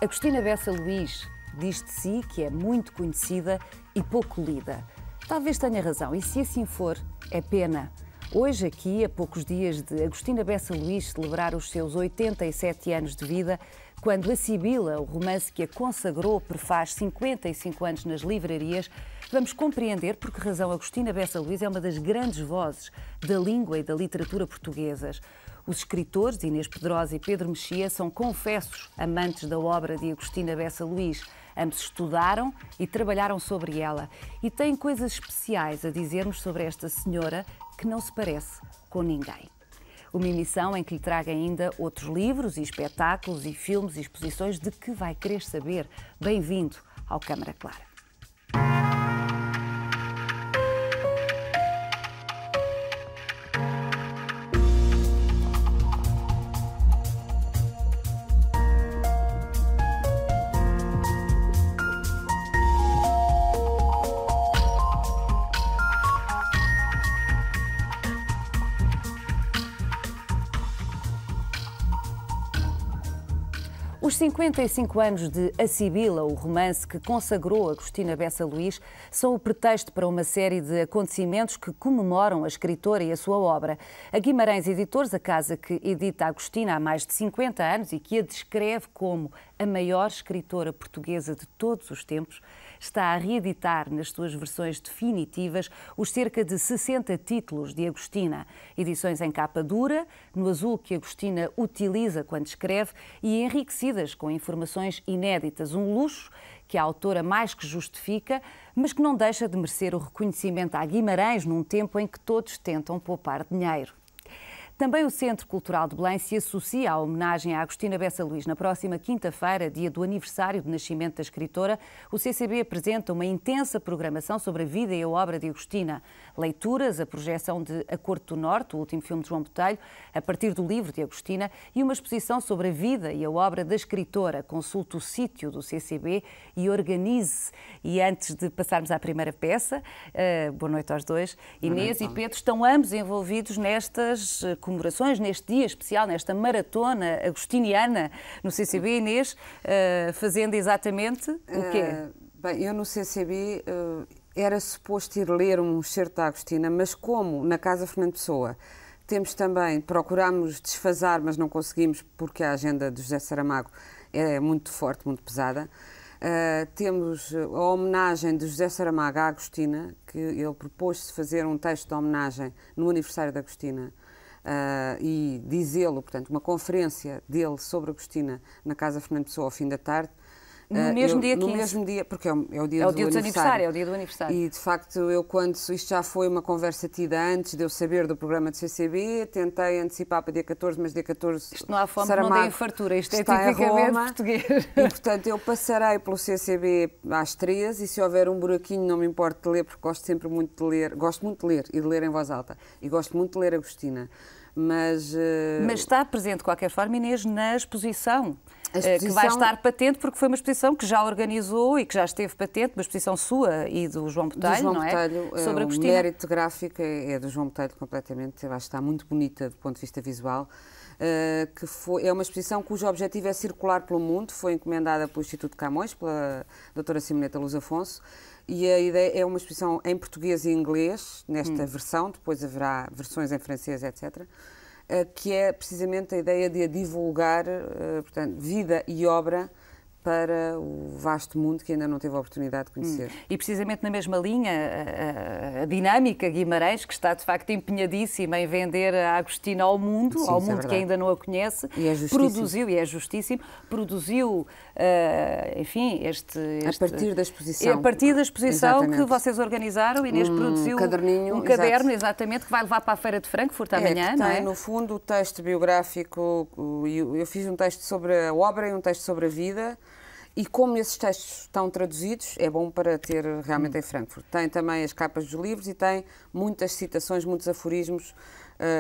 Agostina Bessa Luís diz de si que é muito conhecida e pouco lida. Talvez tenha razão, e se assim for, é pena. Hoje, aqui, a poucos dias de Agostina Bessa Luís celebrar os seus 87 anos de vida, quando A Sibila, o romance que a consagrou, prefaz 55 anos nas livrarias, vamos compreender por que razão Agostina Bessa Luís é uma das grandes vozes da língua e da literatura portuguesas. Os escritores Inês Pedrosa e Pedro Mexia são confessos amantes da obra de Agostina Bessa Luís. Ambos estudaram e trabalharam sobre ela e têm coisas especiais a dizer-nos sobre esta senhora que não se parece com ninguém. Uma emissão em que lhe traga ainda outros livros e espetáculos e filmes e exposições de que vai querer saber. Bem-vindo ao Câmara Clara. Os 55 anos de A Sibila, o romance que consagrou Agostina Bessa Luís, são o pretexto para uma série de acontecimentos que comemoram a escritora e a sua obra. A Guimarães Editores, a casa que edita Agostina há mais de 50 anos e que a descreve como a maior escritora portuguesa de todos os tempos, está a reeditar nas suas versões definitivas os cerca de 60 títulos de Agostina. Edições em capa dura, no azul que Agostina utiliza quando escreve e enriquecidas com informações inéditas. Um luxo que a autora mais que justifica, mas que não deixa de merecer o reconhecimento à Guimarães num tempo em que todos tentam poupar dinheiro. Também o Centro Cultural de Belém se associa à homenagem a Agostina Bessa Luís. Na próxima quinta-feira, dia do aniversário de nascimento da escritora, o CCB apresenta uma intensa programação sobre a vida e a obra de Agostina. Leituras, a projeção de A Corte do Norte, o último filme de João Botelho, a partir do livro de Agostina, e uma exposição sobre a vida e a obra da escritora. Consulte o sítio do CCB e organize-se. E antes de passarmos à primeira peça, boa noite aos dois, Inês e Pedro estão ambos envolvidos nestas comemorações, neste dia especial, nesta maratona agostiniana no CCB. Inês, fazendo exatamente o quê? Bem, eu no CCB era suposto ir ler um excerto da Agostina, mas como na Casa Fernando Pessoa temos também, procurámos desfasar, mas não conseguimos porque a agenda de José Saramago é muito forte, muito pesada. Temos a homenagem de José Saramago à Agostina, que ele propôs-se fazer um texto de homenagem no aniversário da Agostina, e dizê-lo, portanto, uma conferência dele sobre Agostina na Casa Fernando Pessoa ao fim da tarde. No mesmo dia 15? No mesmo dia, porque é o dia do aniversário. É o dia do aniversário. E, de facto, eu quando isto já foi uma conversa tida antes de eu saber do programa de CCB, tentei antecipar para dia 14, mas dia 14... Isto não há fome, Saramago não tem fartura. Isto é está tipicamente português. E, portanto, eu passarei pelo CCB às 13 e se houver um buraquinho não me importo de ler, porque gosto sempre muito de ler. Gosto muito de ler e de ler em voz alta. E gosto muito de ler Agostina. Mas está presente, de qualquer forma, Inês, na exposição, que vai estar patente, porque foi uma exposição que já organizou e que já esteve patente, uma exposição sua e do João Botelho, João não é? Botelho, sobre o Agostina. mérito gráfico é do João Botelho completamente, eu acho que está muito bonita do ponto de vista visual, é uma exposição cujo objetivo é circular pelo mundo, foi encomendada pelo Instituto Camões, pela doutora Simoneta Luz Afonso, e a ideia é uma exposição em português e inglês, nesta versão, depois haverá versões em francês, etc., que é precisamente a ideia de a divulgar, portanto, vida e obra para o vasto mundo que ainda não teve a oportunidade de conhecer. E precisamente na mesma linha, a dinâmica Guimarães, que está de facto empenhadíssima em vender a Agostina ao mundo, Sim, ao mundo que ainda não a conhece, e é justíssimo. produziu, enfim, a partir da exposição. A partir da exposição Exatamente. Que vocês organizaram, Inês produziu caderninho, um caderno, exatamente, que vai levar para a Feira de Frankfurt amanhã, que não é? Tem, no fundo, o texto biográfico, eu fiz um texto sobre a obra e um texto sobre a vida. E como esses textos estão traduzidos, é bom para ter realmente em Frankfurt. Tem também as capas dos livros e tem muitas citações, muitos aforismos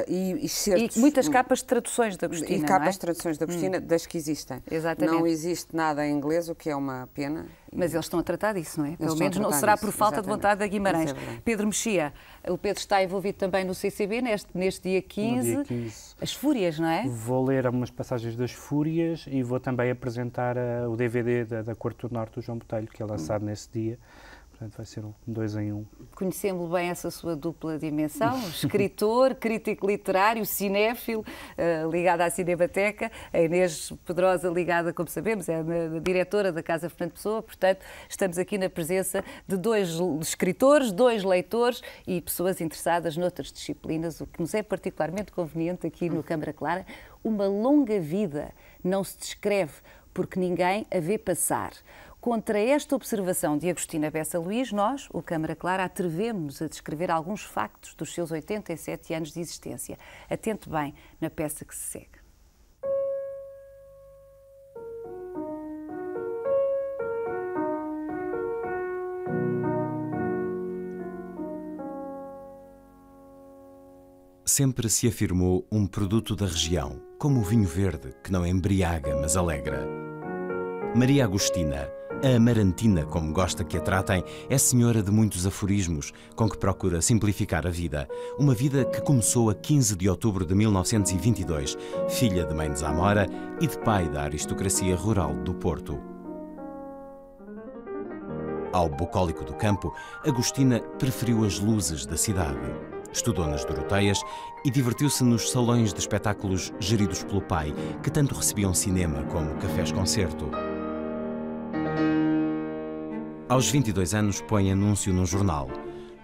e certos... E muitas capas de traduções da Agostina, E capas de traduções da Agostina, das que existem. Exatamente. Não existe nada em inglês, o que é uma pena. Mas eles estão a tratar disso, não é? Pelo menos não será por falta de vontade da Guimarães. Pedro Mexia, o Pedro está envolvido também no CCB, neste dia 15. As Fúrias, não é? Vou ler algumas passagens das Fúrias e vou também apresentar o DVD da Corte do Norte do João Botelho, que é lançado nesse dia. Portanto, vai ser um 2 em 1. Conhecemos bem essa sua dupla dimensão, escritor, crítico literário, cinéfilo, ligado à Cinemateca, a Inês Pedrosa ligada, como sabemos, é a diretora da Casa Fernando Pessoa, portanto, estamos aqui na presença de 2 escritores, 2 leitores e pessoas interessadas noutras disciplinas, o que nos é particularmente conveniente aqui no Câmara Clara. Uma longa vida não se descreve porque ninguém a vê passar. Contra esta observação de Agostina Bessa Luís, nós, o Câmara Clara, atrevemos-nos a descrever alguns factos dos seus 87 anos de existência. Atente bem na peça que se segue. Sempre se afirmou um produto da região, como o vinho verde, que não embriaga, mas alegra. Maria Agostina, a Amarantina, como gosta que a tratem, é senhora de muitos aforismos, com que procura simplificar a vida. Uma vida que começou a 15 de outubro de 1922, filha de mãe de Zamora e de pai da aristocracia rural do Porto. Ao bucólico do campo, Agostina preferiu as luzes da cidade. Estudou nas Doroteias e divertiu-se nos salões de espetáculos geridos pelo pai, que tanto recebiam cinema como cafés-concerto. Aos 22 anos, põe anúncio num jornal.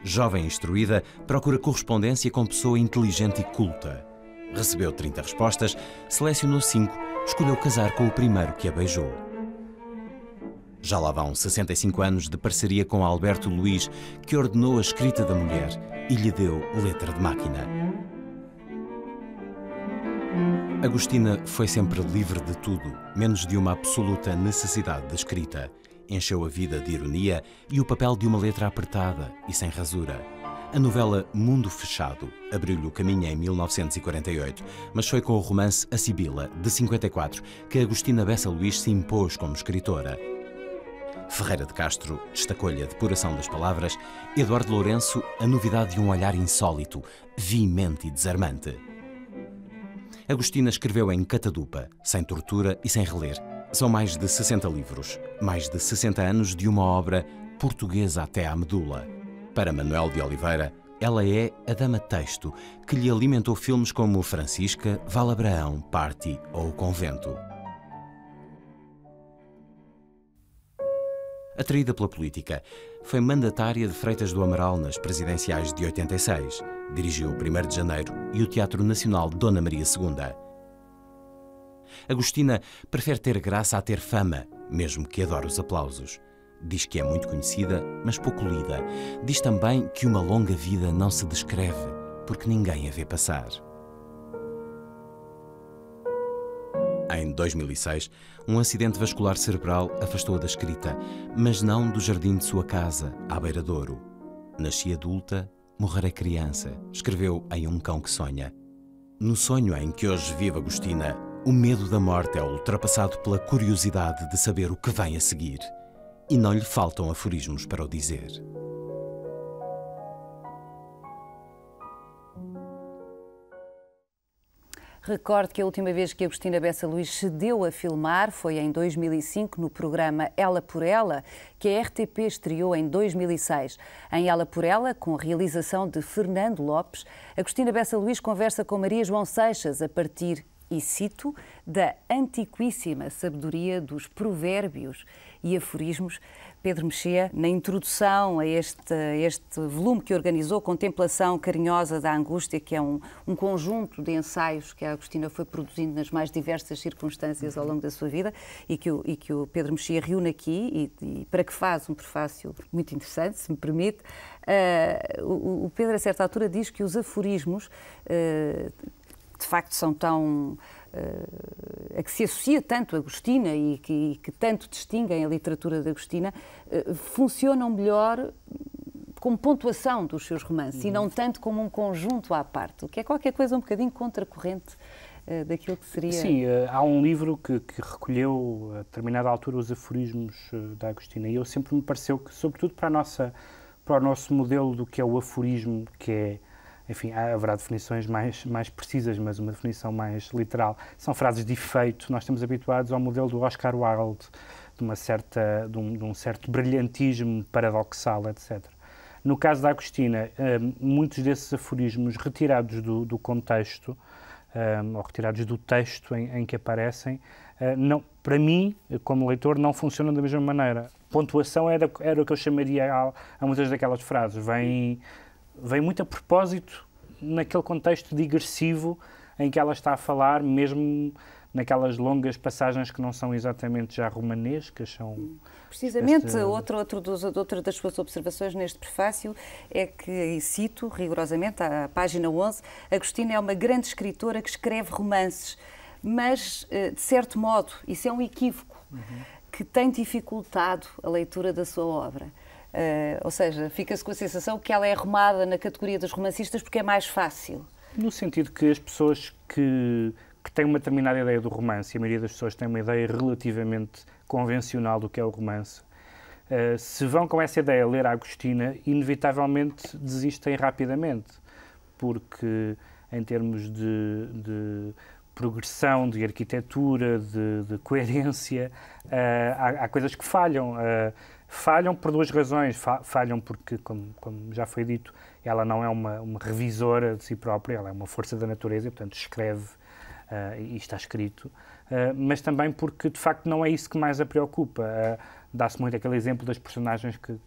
Jovem instruída, procura correspondência com pessoa inteligente e culta. Recebeu 30 respostas, selecionou 5, escolheu casar com o primeiro que a beijou. Já lá vão 65 anos de parceria com Alberto Luís, que ordenou a escrita da mulher e lhe deu letra de máquina. Agostina foi sempre livre de tudo, menos de uma absoluta necessidade de escrita. Encheu a vida de ironia e o papel de uma letra apertada e sem rasura. A novela Mundo Fechado abriu-lhe o caminho em 1948, mas foi com o romance A Sibila, de 54, que Agostina Bessa Luís se impôs como escritora. Ferreira de Castro destacou-lhe a depuração das palavras, Eduardo Lourenço a novidade de um olhar insólito, veemente e desarmante. Agostina escreveu em catadupa, sem tortura e sem reler. São mais de 60 livros, mais de 60 anos de uma obra portuguesa até à medula. Para Manuel de Oliveira, ela é a dama-texto que lhe alimentou filmes como Francisca, Val Abraão, Party ou O Convento. Atraída pela política, foi mandatária de Freitas do Amaral nas presidenciais de 86. Dirigiu o 1º de Janeiro e o Teatro Nacional Dona Maria II. Agostina prefere ter graça a ter fama, mesmo que adore os aplausos. Diz que é muito conhecida, mas pouco lida. Diz também que uma longa vida não se descreve, porque ninguém a vê passar. Em 2006, um acidente vascular cerebral afastou-a da escrita, mas não do jardim de sua casa, à beira-douro. Nasci adulta, morrerei criança, escreveu em Um Cão que Sonha. No sonho em que hoje vive Agostina, o medo da morte é ultrapassado pela curiosidade de saber o que vem a seguir. E não lhe faltam aforismos para o dizer. Recordo que a última vez que Agostina Bessa Luís se deu a filmar foi em 2005, no programa Ela por Ela, que a RTP estreou em 2006. Em Ela por Ela, com a realização de Fernando Lopes, Agostina Bessa Luís conversa com Maria João Seixas a partir, e cito, da antiquíssima sabedoria dos provérbios e aforismos. Pedro Mexia, na introdução a este volume que organizou, Contemplação Carinhosa da Angústia, que é um conjunto de ensaios que a Agostina foi produzindo nas mais diversas circunstâncias ao longo da sua vida e que o Pedro Mexia reúne aqui e para que faz um prefácio muito interessante, se me permite. O Pedro, a certa altura, diz que os aforismos de facto são tão... a que se associa tanto a Agostina e que tanto distinguem a literatura de Agostina, funcionam melhor como pontuação dos seus romances e não tanto como um conjunto à parte, o que é qualquer coisa um bocadinho contracorrente daquilo que seria... Sim, há um livro que recolheu, a determinada altura, os aforismos da Agostina, e eu sempre me pareceu que, sobretudo para o nosso modelo do que é o aforismo, que é, enfim, haverá definições mais precisas, mas uma definição mais literal, são frases de efeito. Nós estamos habituados ao modelo do Oscar Wilde, de um certo brilhantismo paradoxal, etc. No caso da Agostina, muitos desses aforismos retirados do contexto, ou retirados do texto em que aparecem, não, para mim, como leitor, não funcionam da mesma maneira. Pontuação era o que eu chamaria a muitas daquelas frases. Vem muito a propósito naquele contexto digressivo em que ela está a falar, mesmo naquelas longas passagens que não são exatamente já romanescas, são... Precisamente, outra das suas observações neste prefácio é que, e cito rigorosamente, à página 11, Agostina é uma grande escritora que escreve romances, mas, de certo modo, isso é um equívoco, que tem dificultado a leitura da sua obra. Ou seja, fica-se com a sensação que ela é arrumada na categoria dos romancistas porque é mais fácil. No sentido que as pessoas que têm uma determinada ideia do romance, e a maioria das pessoas tem uma ideia relativamente convencional do que é o romance, se vão com essa ideia ler a Agostina, inevitavelmente desistem rapidamente, porque em termos de progressão, de arquitetura, de coerência, há coisas que falham. Falham por duas razões. Falham porque, como já foi dito, ela não é uma revisora de si própria, ela é uma força da natureza, e, portanto, escreve e está escrito, mas também porque, de facto, não é isso que mais a preocupa. Dá-se muito aquele exemplo das personagens que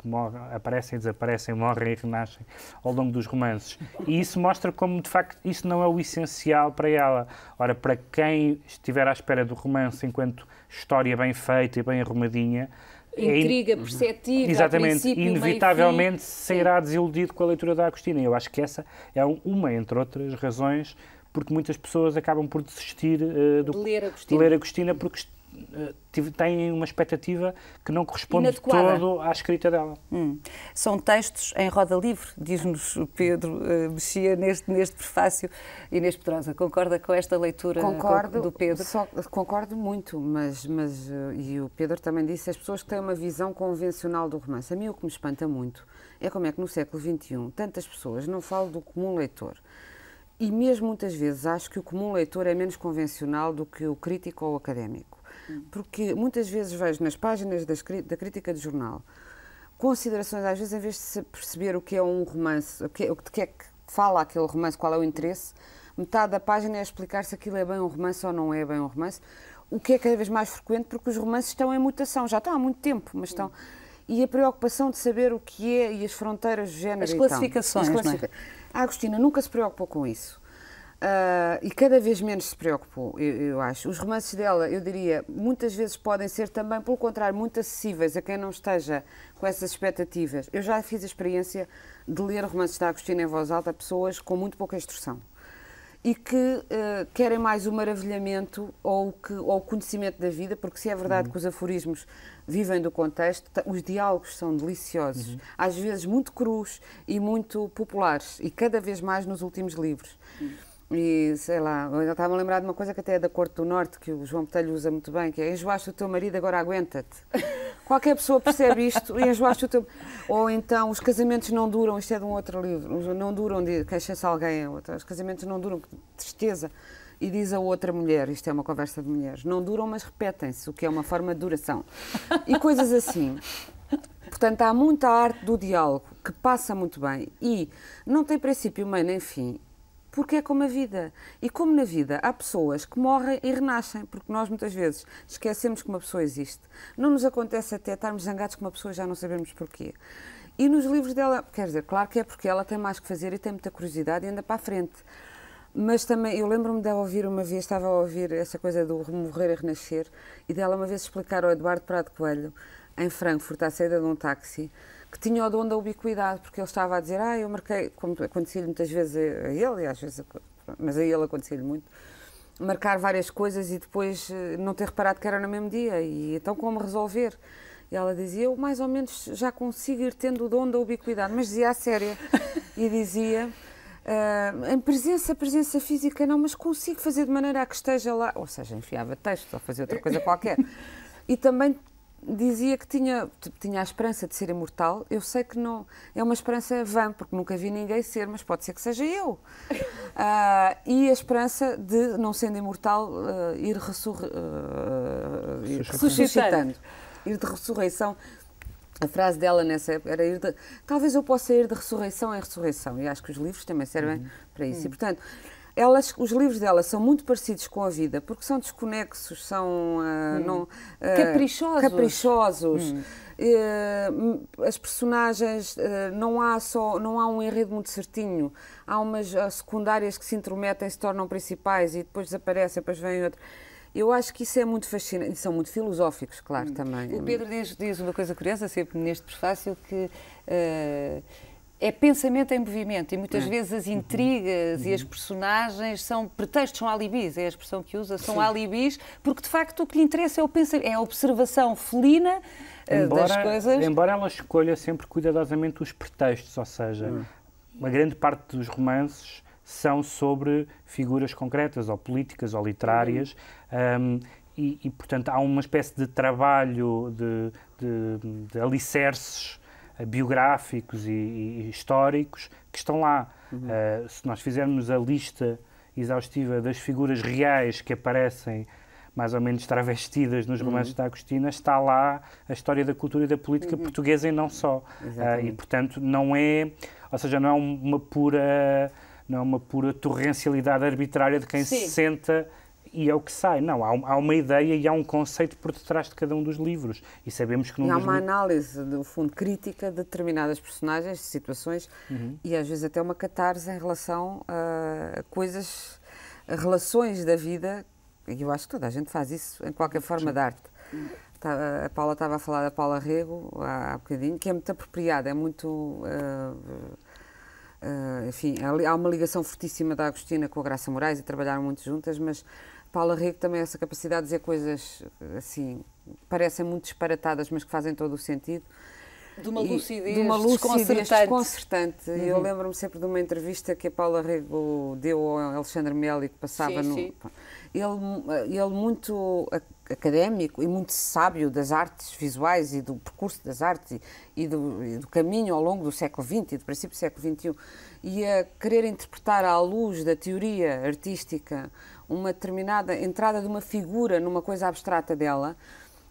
aparecem, desaparecem, morrem e renascem ao longo dos romances. E isso mostra como, de facto, isso não é o essencial para ela. Ora, para quem estiver à espera do romance enquanto história bem feita e bem arrumadinha, intriga perceptível, exatamente, inevitavelmente sairá desiludido com a leitura da Agostina. Eu acho que essa é uma, entre outras razões, porque muitas pessoas acabam por desistir de ler Agostina porque têm uma expectativa que não corresponde todo à escrita dela. São textos em roda livre, diz-nos o Pedro Mexia neste prefácio. Inês Pedrosa, concorda com esta leitura do Pedro? Concordo muito, mas e o Pedro também disse, as pessoas que têm uma visão convencional do romance. A mim o que me espanta muito é como é que no século XXI tantas pessoas não falam do comum leitor. E mesmo muitas vezes acho que o comum leitor é menos convencional do que o crítico ou o académico. Porque muitas vezes vejo nas páginas da crítica de jornal considerações, às vezes, em vez de se perceber o que é um romance, o que é que fala aquele romance, qual é o interesse, metade da página é explicar se aquilo é bem um romance ou não é bem um romance, o que é cada vez mais frequente porque os romances estão em mutação, já estão há muito tempo, mas estão... E a preocupação de saber o que é e as fronteiras de género. As classificações, não é? A Agostina nunca se preocupou com isso. E cada vez menos se preocupou, eu acho. Os romances dela, eu diria, muitas vezes podem ser também, pelo contrário, muito acessíveis a quem não esteja com essas expectativas. Eu já fiz a experiência de ler romances da Agostina em voz alta a pessoas com muito pouca instrução e que querem mais o maravilhamento ou o conhecimento da vida, porque se é verdade que os aforismos vivem do contexto, os diálogos são deliciosos, às vezes muito crus e muito populares, e cada vez mais nos últimos livros. E, sei lá, eu estava a lembrar de uma coisa que até é da Corte do Norte, que o João Botelho usa muito bem, que é enjoaste o teu marido, agora aguenta-te. Qualquer pessoa percebe isto, e enjoaste o teu... Ou então, os casamentos não duram, isto é de um outro livro, não duram, queixa-se alguém, os casamentos não duram, que tristeza. E diz a outra mulher, isto é uma conversa de mulheres, não duram, mas repetem-se, o que é uma forma de duração. E coisas assim. Portanto, há muita arte do diálogo, que passa muito bem, e não tem princípio, meio nem fim, porque é como a vida. E como na vida há pessoas que morrem e renascem, porque nós muitas vezes esquecemos que uma pessoa existe. Não nos acontece até estarmos zangados com uma pessoa e já não sabemos porquê. E nos livros dela, quer dizer, claro que é porque ela tem mais que fazer e tem muita curiosidade e anda para a frente. Mas também, eu lembro-me de ouvir uma vez, estava a ouvir essa coisa do morrer e renascer, e dela uma vez explicar ao Eduardo Prado Coelho, em Frankfurt, à saída de um táxi, que tinha o dom da ubiquidade, porque ele estava a dizer, eu marquei, como acontecia-lhe muitas vezes a ele, e às vezes, mas a ele acontecia-lhe muito, marcar várias coisas e depois não ter reparado que era no mesmo dia, e então como resolver? E ela dizia, eu mais ou menos já consigo ir tendo o dom da ubiquidade, mas dizia a séria, e dizia, em presença física não, mas consigo fazer de maneira a que esteja lá, ou seja, enfiava texto ou fazia outra coisa qualquer. E também dizia que tinha a esperança de ser imortal. Eu sei que não é uma esperança vã, porque nunca vi ninguém ser, mas pode ser que seja eu. E a esperança de, não sendo imortal, ir ressuscitando. Ir de ressurreição. A frase dela nessa época era talvez eu possa ir de ressurreição em ressurreição. E acho que os livros também servem para isso. E, portanto, os livros dela são muito parecidos com a vida, porque são desconexos, são caprichosos. As personagens, não há um enredo muito certinho. Há umas secundárias que se intrometem, se tornam principais e depois desaparecem, depois vem outro. Eu acho que isso é muito fascinante. E são muito filosóficos, claro, também. O Pedro diz uma coisa curiosa, sempre neste prefácio, que é pensamento em movimento e muitas vezes as intrigas e as personagens são pretextos, são alibis, é a expressão que usa, são alibis, porque de facto o que lhe interessa é o pensamento, é a observação felina das coisas. Embora ela escolha sempre cuidadosamente os pretextos, ou seja, uma grande parte dos romances são sobre figuras concretas, ou políticas, ou literárias, e portanto há uma espécie de trabalho de alicerces biográficos e históricos que estão lá. Se nós fizermos a lista exaustiva das figuras reais que aparecem mais ou menos travestidas nos romances da Agostina, está lá a história da cultura e da política portuguesa e não só. E, portanto, não é uma pura torrencialidade arbitrária de quem se senta e é o que sai. Não, há uma ideia e há um conceito por detrás de cada um dos livros. E sabemos que... há uma análise, no fundo, crítica de determinadas personagens, de situações, e às vezes até uma catarse em relação a coisas, a relações da vida, e eu acho que toda a gente faz isso em qualquer forma de arte. A Paula estava a falar da Paula Rego há bocadinho, que é muito apropriada, é muito... enfim, há uma ligação fortíssima da Agostina com a Graça Moraes e trabalharam muito juntas, mas Paula Rego também essa capacidade de dizer coisas assim, parecem muito disparatadas, mas que fazem todo o sentido. De uma lucidez desconcertante. Eu lembro-me sempre de uma entrevista que a Paula Rego deu ao Alexandre Meli, que passava Ele muito académico e muito sábio das artes visuais e do percurso das artes e do caminho ao longo do século XX e do princípio do século XXI, e a querer interpretar à luz da teoria artística uma determinada entrada de uma figura numa coisa abstrata dela.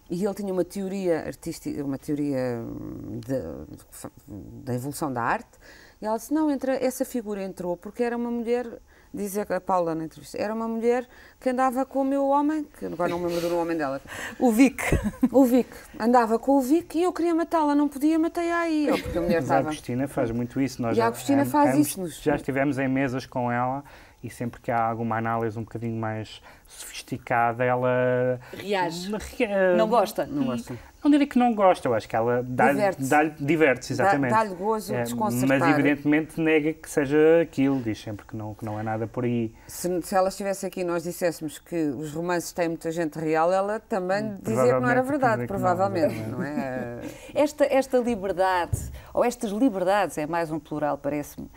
E ele tinha uma teoria artística, uma teoria da evolução da arte, e ela disse, não, essa figura entrou porque era uma mulher, diz a Paula na entrevista, era uma mulher que andava com o meu homem, que agora não me lembro do nome dela. O Vic. O Vic. Andava com o Vic e eu queria matá-la, não podia, matei-a aí. Porque a mulher estava... A Agostina faz muito isso. Nós a Agostina faz isso. Já estivemos em mesas com ela e sempre que há alguma análise um bocadinho mais sofisticada, ela... reage. Não gosta? Não gosta. Não diria que não gosta, eu acho que ela diverte-se, exatamente. Dá-lhe gozo, desconcertar. Mas evidentemente nega que seja aquilo, diz sempre que não é nada por aí. Se ela estivesse aqui e nós disséssemos que os romances têm muita gente real, ela também dizia que não era verdade, provavelmente. Não é? Esta liberdade, ou estas liberdades, é mais um plural, parece-me,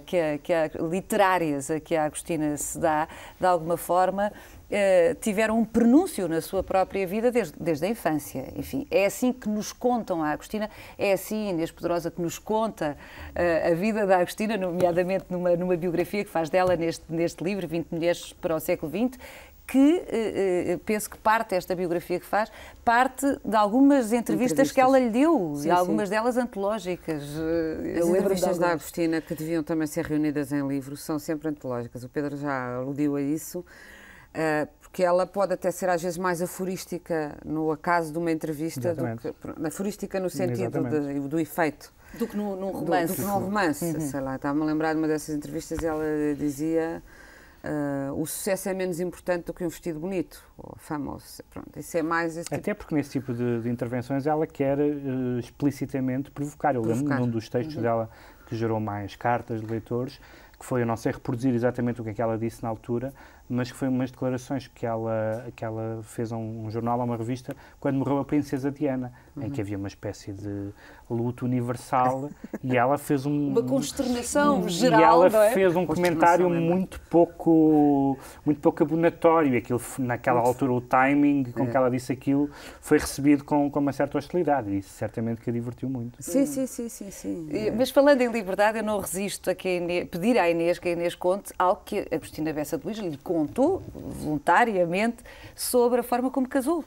que há literárias a que a Agostina se dá, de alguma forma, tiveram um prenúncio na sua própria vida desde a infância. Enfim, é assim que nos contam a Agostina, é assim Inês Pedrosa que nos conta a vida da Agostina, nomeadamente numa biografia que faz dela neste livro, 20 Mulheres para o século XX, que penso que esta biografia que faz, parte de algumas entrevistas que ela lhe deu, e algumas delas antológicas. As entrevistas da Agostina, que deviam também ser reunidas em livro, são sempre antológicas. O Pedro já aludiu a isso, porque ela pode até ser às vezes mais aforística no acaso de uma entrevista, aforística no sentido do efeito. Do que num romance. Do que num romance, sei lá. Estava-me a lembrar de uma dessas entrevistas e ela dizia... o sucesso é menos importante do que um vestido bonito, ou famoso. Pronto, isso é mais... Até porque nesse tipo de intervenções ela quer explicitamente provocar. Eu lembro de um dos textos dela que gerou mais cartas de leitores, que foi, eu não sei reproduzir exatamente o que é que ela disse na altura, mas que foi umas declarações que ela fez a um jornal, a uma revista, quando morreu a princesa Diana, em que havia uma espécie de luto universal, e ela fez uma consternação geral, e ela não é? fez um comentário muito pouco abonatório, e aquilo, naquela altura, o timing com que ela disse aquilo foi recebido com uma certa hostilidade, e isso certamente que a divertiu muito. Sim. Mas falando em liberdade, eu não resisto a pedir à Inês que a Inês conte algo que a Agostina Bessa de Luís lhe contou voluntariamente sobre a forma como casou.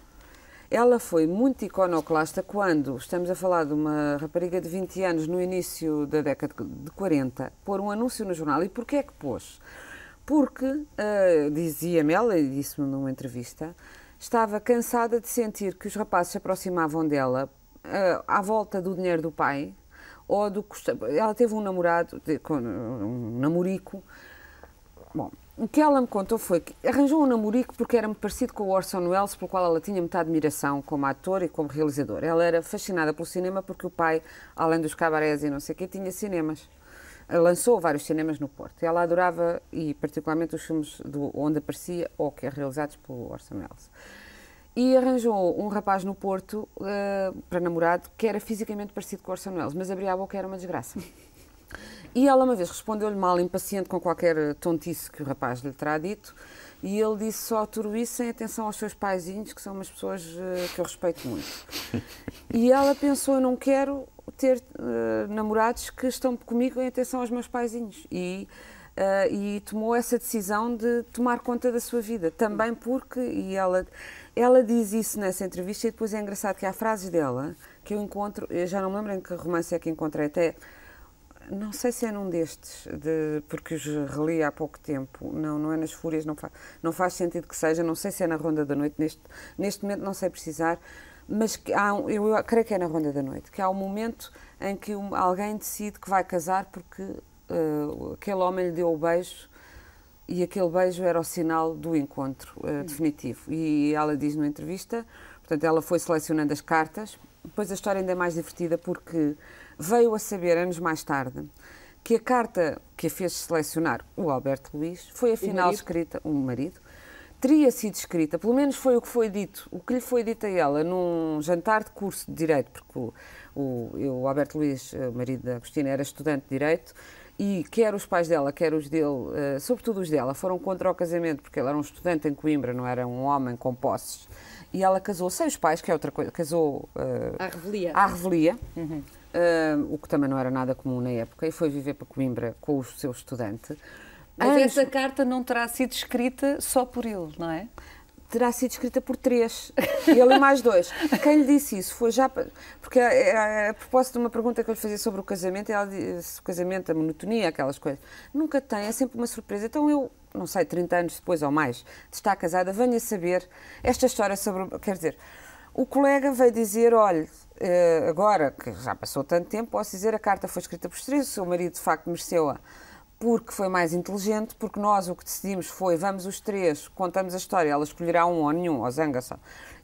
Ela foi muito iconoclasta quando estamos a falar de uma rapariga de 20 anos no início da década de 40, pôr um anúncio no jornal. E porquê é que pôs? Porque, dizia-me ela, e disse-me numa entrevista, estava cansada de sentir que os rapazes se aproximavam dela à volta do dinheiro do pai, ou do... Ela teve um namorado, um namorico. Bom, o que ela me contou foi que arranjou um namorico porque era muito parecido com o Orson Welles, pelo qual ela tinha muita admiração como ator e como realizador. Ela era fascinada pelo cinema porque o pai, além dos cabarés e não sei o quê, tinha cinemas. Lançou vários cinemas no Porto. Ela adorava, e particularmente os filmes onde aparecia ou que eram realizados pelo Orson Welles. E arranjou um rapaz no Porto para namorado que era fisicamente parecido com o Orson Welles, mas abria a boca e era uma desgraça. E ela uma vez respondeu-lhe mal, impaciente com qualquer tontice que o rapaz lhe terá dito, e ele disse só tudo isso sem atenção aos seus paizinhos, que são umas pessoas que eu respeito muito. E ela pensou, eu não quero ter namorados que estão comigo em atenção aos meus paizinhos. E tomou essa decisão de tomar conta da sua vida. Também porque, e ela diz isso nessa entrevista, e depois é engraçado que há frases dela que eu encontro, eu já não me lembro em que romance é que encontrei, até... Não sei se é num destes, porque os reli há pouco tempo, não é nas Fúrias, não faz sentido que seja, não sei se é na Ronda da Noite, neste momento não sei precisar, mas eu creio que é na Ronda da Noite, que há um momento em que alguém decide que vai casar porque aquele homem lhe deu o beijo e aquele beijo era o sinal do encontro definitivo. E ela diz numa entrevista, portanto ela foi selecionando as cartas, depois a história ainda é mais divertida porque... Veio a saber, anos mais tarde, que a carta que a fez selecionar o Alberto Luís foi afinal escrita, um marido, teria sido escrita, pelo menos foi o que foi dito, o que lhe foi dito a ela num jantar de curso de Direito, porque o Alberto Luís, o marido da Agostina, era estudante de Direito, e quer os pais dela, quer os dele, sobretudo os dela, foram contra o casamento, porque ele era um estudante em Coimbra, não era um homem com posses, e ela casou sem os pais, que é outra coisa, casou à revelia. Uhum. O que também não era nada comum na época, e foi viver para Coimbra com o seu estudante. Mas essa carta não terá sido escrita só por ele, não é? Terá sido escrita por 3, ele e mais 2. Quem lhe disse isso foi já... Porque a propósito de uma pergunta que eu lhe fazia sobre o casamento, ela disse o casamento, a monotonia, aquelas coisas. Nunca tem, é sempre uma surpresa. Então eu, não sei, 30 anos depois ou mais de estar casada, venho a saber esta história sobre... Quer dizer, o colega veio dizer, olha... agora, que já passou tanto tempo, posso dizer, a carta foi escrita por 3, o seu marido de facto mereceu-a porque foi mais inteligente, porque nós o que decidimos foi, vamos os 3, contamos a história, ela escolherá um ou nenhum, ou zanga só.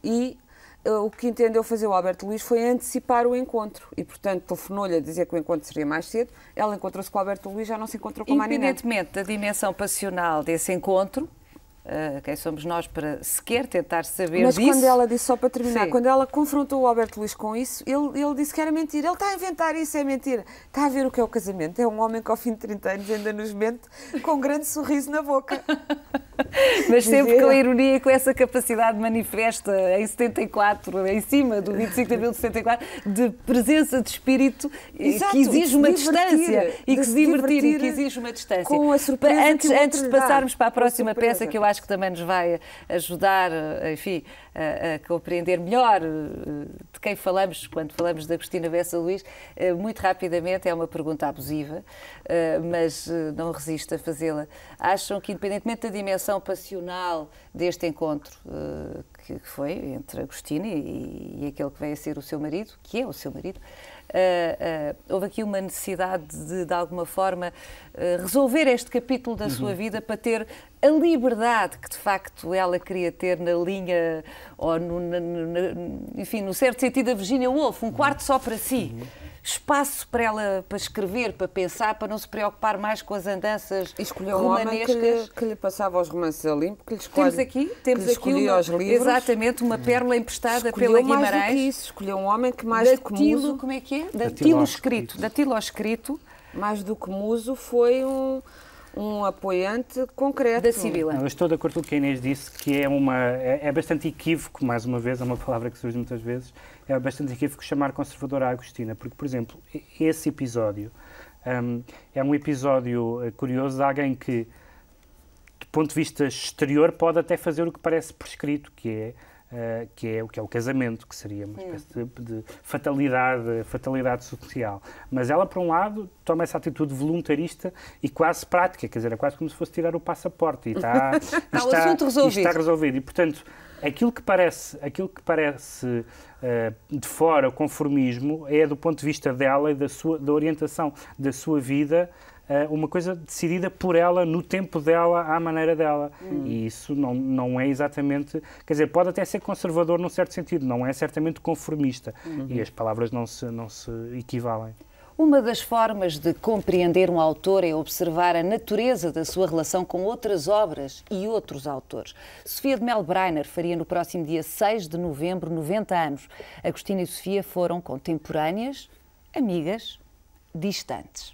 E o que entendeu fazer o Alberto Luís foi antecipar o encontro e, portanto, telefonou-lhe a dizer que o encontro seria mais cedo, ela encontrou-se com o Alberto Luís, já não se encontrou com mais ninguém. Independentemente da dimensão passional desse encontro, quem somos nós para sequer tentar saber mas disso? Mas quando ela disse, só para terminar, sim, quando ela confrontou o Alberto Luís com isso, ele disse que era mentira. Ele está a inventar isso, é mentira. Está a ver o que é o casamento. É um homem que ao fim de 30 anos ainda nos mente com um grande sorriso na boca. Mas sempre com a ironia e com essa capacidade manifesta em 74, em cima do 25 de abril de 74, de presença de espírito. Exato, que exige uma distância e que se divertir e que exige uma distância. Com a surpresa antes de passarmos para a próxima peça, que eu acho que também nos vai ajudar, enfim, a compreender melhor de quem falamos quando falamos da Agostina Bessa Luís, muito rapidamente, é uma pergunta abusiva, mas não resisto a fazê-la. Acham que, independentemente da dimensão passional deste encontro que foi entre Agostina e aquele que veio a ser o seu marido, que é o seu marido, houve aqui uma necessidade de alguma forma, resolver este capítulo da sua vida para ter a liberdade que, de facto, ela queria ter na linha, ou enfim, no certo sentido da Virginia Woolf, um quarto só para si. espaço para ela para escrever, para pensar, para não se preocupar mais com as andanças escolheu romanescas. Um homem que lhe passava os romances a limpo, que lhe Temos aqui os livros. Exatamente, uma pérola emprestada Escolheu pela mais Guimarães. do que isso, escolheu um homem que mais do que Muso... Como é que é? Datilo escrito. Mais do que Muso foi um apoiante concreto. Da Sibila. Eu estou de acordo com o que a Inês disse, que é bastante equívoco, mais uma vez, é uma palavra que surge muitas vezes, é bastante equívoco chamar conservadora a Agostina, porque, por exemplo, esse episódio é um episódio curioso de alguém que, do ponto de vista exterior, pode até fazer o que parece prescrito, que é o casamento, que seria uma espécie de fatalidade social. Mas ela, por um lado, toma essa atitude voluntarista e quase prática, quer dizer, é quase como se fosse tirar o passaporte e está o assunto resolvido. Está resolvido. E, portanto, aquilo que parece de fora o conformismo é, do ponto de vista dela e da orientação da sua vida, uma coisa decidida por ela, no tempo dela, à maneira dela. E isso não é exatamente... Quer dizer, pode até ser conservador num certo sentido, não é certamente conformista. E as palavras não se equivalem. Uma das formas de compreender um autor é observar a natureza da sua relação com outras obras e outros autores. Sofia de Mel Brainer faria no próximo dia 6 de novembro 90 anos. Agostina e Sofia foram contemporâneas, amigas, distantes.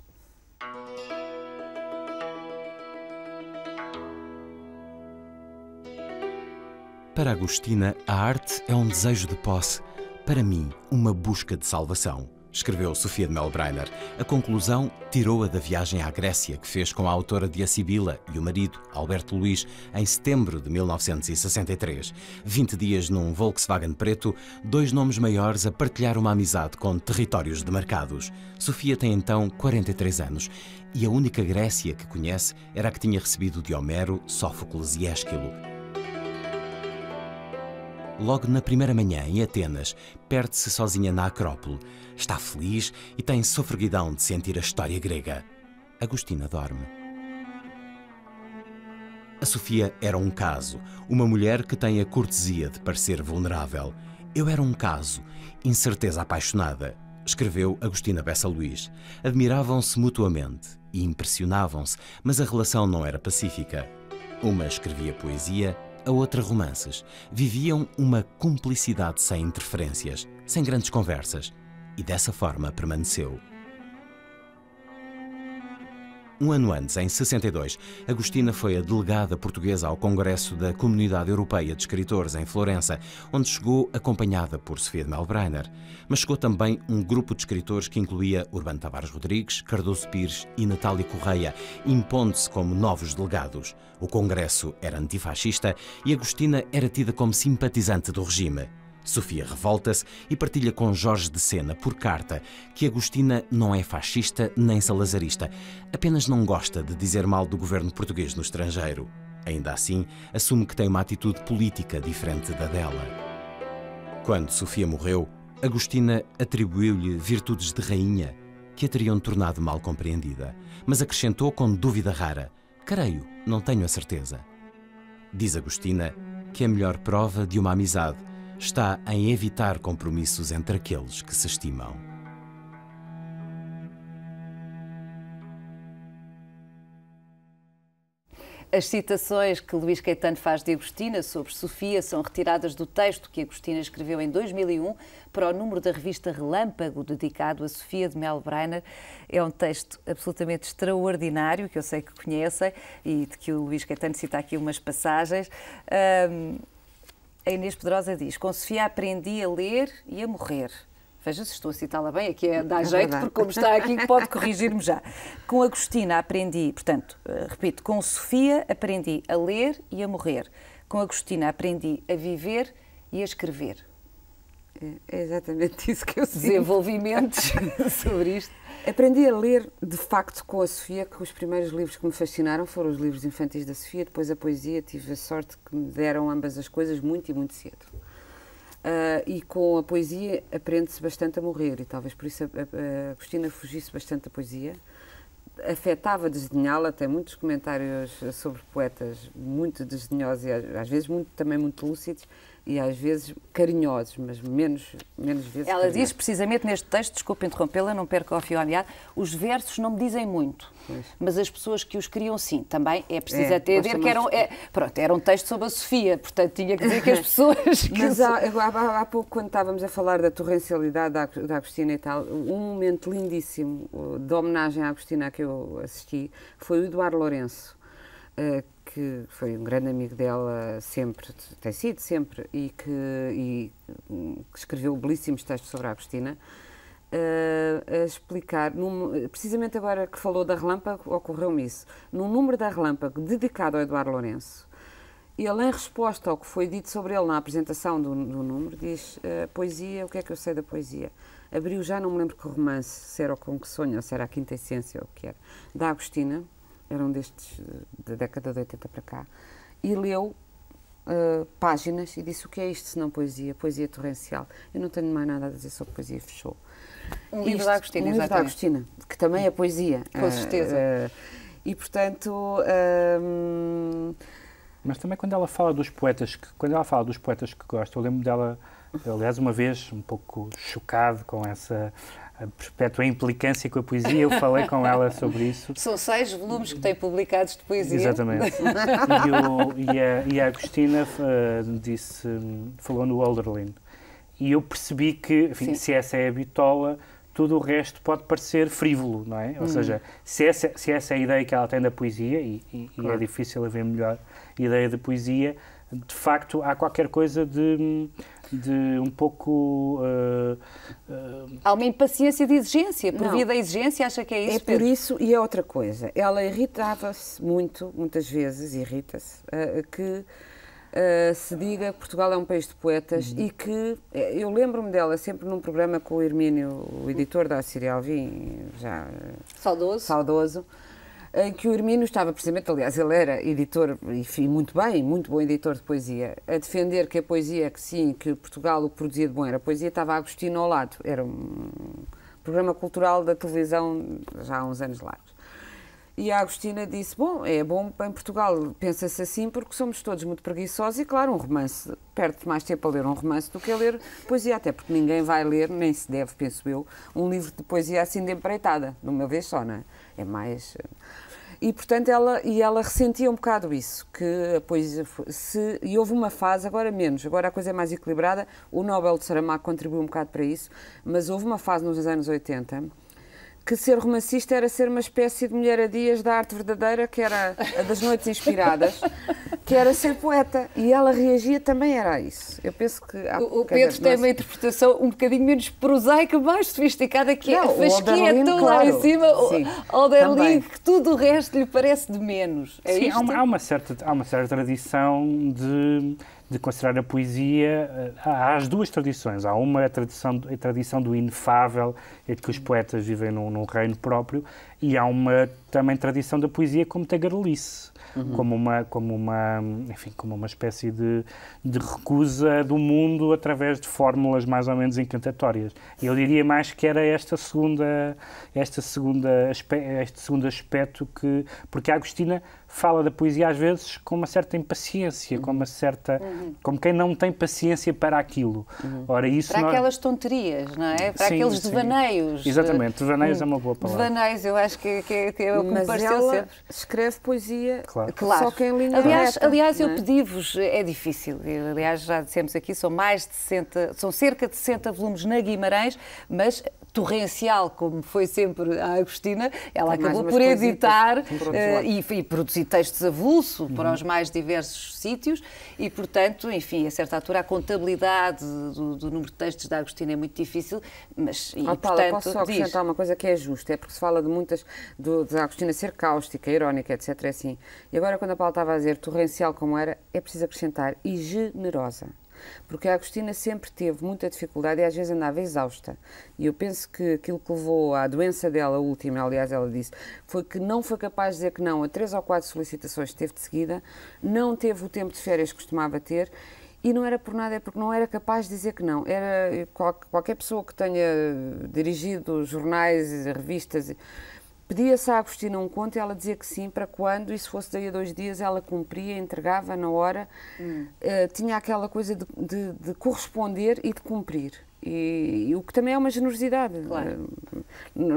Para Agostina, a arte é um desejo de posse. Para mim, uma busca de salvação, escreveu Sofia de Mel Brainer. A conclusão tirou-a da viagem à Grécia que fez com a autora de A Sibila e o marido, Alberto Luís, em setembro de 1963. 20 dias num Volkswagen preto, 2 nomes maiores a partilhar uma amizade com territórios demarcados. Sofia tem então 43 anos e a única Grécia que conhece era a que tinha recebido de Homero, Sófocles e Ésquilo. Logo na primeira manhã, em Atenas, perde-se sozinha na Acrópole. Está feliz e tem sofreguidão de sentir a história grega. Agostina dorme. A Sofia era um caso, uma mulher que tem a cortesia de parecer vulnerável. Eu era um caso, incerteza apaixonada, escreveu Agostina Bessa Luís. Admiravam-se mutuamente e impressionavam-se, mas a relação não era pacífica. Uma escrevia poesia, a outra romances. Viviam uma cumplicidade sem interferências, sem grandes conversas, e dessa forma permaneceu. Um ano antes, em 62, Agostina foi a delegada portuguesa ao Congresso da Comunidade Europeia de Escritores em Florença, onde chegou acompanhada por Sofia de Mel Brainer. Mas chegou também um grupo de escritores que incluía Urbano Tavares Rodrigues, Cardoso Pires e Natália Correia, impondo-se como novos delegados. O Congresso era antifascista e Agostina era tida como simpatizante do regime. Sofia revolta-se e partilha com Jorge de Sena, por carta, que Agostina não é fascista nem salazarista, apenas não gosta de dizer mal do governo português no estrangeiro. Ainda assim, assume que tem uma atitude política diferente da dela. Quando Sofia morreu, Agostina atribuiu-lhe virtudes de rainha que a teriam tornado mal compreendida, mas acrescentou com dúvida rara: creio, não tenho a certeza. Diz Agostina que a melhor prova de uma amizade está em evitar compromissos entre aqueles que se estimam. As citações que Luís Caetano faz de Agostina sobre Sofia são retiradas do texto que Agostina escreveu em 2001 para o número da revista Relâmpago, dedicado a Sofia de Mel Brainer. É um texto absolutamente extraordinário, que eu sei que conhecem, e de que o Luís Caetano cita aqui umas passagens. A Inês Pedrosa diz: com Sofia aprendi a ler e a morrer. Veja se estou a citá-la bem, aqui dá jeito, porque como está aqui pode corrigir-me já. Com Agostina aprendi, portanto, repito, com Sofia aprendi a ler e a morrer. Com Agostina aprendi a viver e a escrever. É exatamente isso que eu sinto. Desenvolvimentos sobre isto. Aprendi a ler, de facto, com a Sofia, que os primeiros livros que me fascinaram foram os livros infantis da Sofia, depois a poesia. Tive a sorte que me deram ambas as coisas muito e muito cedo. E com a poesia aprende-se bastante a morrer, e talvez por isso a Agostina fugisse bastante da poesia. Afetava desdenhá-la, tem muitos comentários sobre poetas muito desdenhosos e às vezes também muito lúcidos, e às vezes carinhosos, mas menos vezes Ela carinhosos. diz precisamente neste texto, desculpe interrompê-la, não perca o fio à meada, os versos não me dizem muito, mas as pessoas que os criam sim, também é preciso até dizer que era um texto sobre a Sofia, portanto tinha que dizer que as pessoas... Mas há pouco, quando estávamos a falar da torrencialidade da Agostina e tal, um momento lindíssimo de homenagem à Agostina a que eu assisti foi o Eduardo Lourenço, que foi um grande amigo dela sempre, tem sido sempre, e que escreveu belíssimos textos sobre a Agostina, a explicar, precisamente agora que falou da Relâmpago, ocorreu-me isso, num número da Relâmpago dedicado ao Eduardo Lourenço, ele, em resposta ao que foi dito sobre ele na apresentação do número, diz: poesia, o que é que eu sei da poesia? Abriu, já não me lembro que romance, se era o Com que Sonho, ou se era a Quinta Essência, ou o que era, da Agostina, era um destes da década de 80 para cá, e leu páginas e disse: o que é isto se não poesia? Poesia torrencial. Eu não tenho mais nada a dizer sobre poesia, fechou. Um livro da Agostina, um livro da Agostina, que também é poesia. Com certeza. E, portanto... Mas também quando ela fala dos poetas que gosta, eu lembro dela, aliás, uma vez, um pouco chocado com essa perpétua implicância com a poesia, eu falei com ela sobre isso. São 6 volumes que tem publicados de poesia. Exatamente. E a Agostina falou no Hölderlin. E eu percebi que, enfim, se essa é a bitola, tudo o resto pode parecer frívolo, não é? Ou seja, se essa é a ideia que ela tem da poesia, e claro, é difícil haver melhor ideia de poesia, de facto há qualquer coisa de um pouco... Há uma impaciência de exigência, por via da exigência, acha que é isso? É por isso, e é outra coisa, ela irritava-se muitas vezes, irrita-se, que se diga que Portugal é um país de poetas e que, eu lembro-me dela sempre num programa com o Hermínio, o editor da Assíria Alvim, já saudoso, em que o Hermínio estava precisamente, aliás, ele era editor, e muito bom editor de poesia, a defender que a poesia, que sim, que Portugal o que produzia de bom era a poesia, estava a Agostina ao lado. Era um programa cultural da televisão já há uns anos largos. E a Agostina disse: bom, é bom em Portugal, pensa-se assim, porque somos todos muito preguiçosos e, claro, um romance, perde mais tempo a ler um romance do que a ler poesia, até porque ninguém vai ler, nem se deve, penso eu, um livro de poesia assim de empreitada, de uma vez só, não é? É mais... E, portanto, ela ressentia um bocado isso, que a poesia... E houve uma fase, agora menos, agora a coisa é mais equilibrada, o Nobel de Saramago contribuiu um bocado para isso, mas houve uma fase nos anos 80... que ser romancista era ser uma espécie de Mulher a Dias da arte verdadeira, que era a das noites inspiradas, que era ser poeta. E ela reagia também era a isso. Eu penso que... O Pedro tem uma interpretação um bocadinho menos prosaica, mais sofisticada, que é a fasquia tão lá em cima, Hölderlin, que tudo o resto lhe parece de menos. É sim, isto? há uma certa tradição de considerar a poesia. Há as duas tradições. Há uma, a tradição do inefável, de que os poetas vivem num reino próprio, e há uma também tradição da poesia como tagarelice, como uma espécie de recusa do mundo através de fórmulas mais ou menos encantatórias. Eu diria mais que era este segundo aspecto, porque a Agostina fala da poesia às vezes com uma certa impaciência, como quem não tem paciência para aquilo. Ora, isso para aquelas tonterias, não é? Para aqueles devaneios. Exatamente, devaneios é uma boa palavra. Devaneios, eu acho que é o que me pareceu ela sempre. Escreve poesia, claro. Só que em língua aliás, reta, eu pedi-vos, é difícil, aliás, já dissemos aqui, são cerca de 60 volumes na Guimarães, mas torrencial, como foi sempre a Agostina, ela acabou por editar e produzir textos avulso para os mais diversos sítios e, portanto, enfim, a certa altura a contabilidade do número de textos da Agostina é muito difícil, mas... Paula, posso só acrescentar uma coisa que é justa, é porque se fala de muitas, da Agostina ser cáustica, irónica, etc, é assim. E agora, quando a Paula estava a dizer torrencial como era, é preciso acrescentar e generosa. Porque a Agostina sempre teve muita dificuldade e às vezes andava exausta. E eu penso que aquilo que levou à doença dela última, aliás, ela disse, foi que não foi capaz de dizer que não a 3 ou 4 solicitações que teve de seguida, não teve o tempo de férias que costumava ter, e não era por nada, é porque não era capaz de dizer que não. Era qualquer pessoa que tenha dirigido jornais, revistas, pedia-se à Agostina um conto e ela dizia que sim, para quando, e se fosse daí a 2 dias, ela cumpria, entregava na hora. Tinha aquela coisa de corresponder e de cumprir. E o que também é uma generosidade. Claro.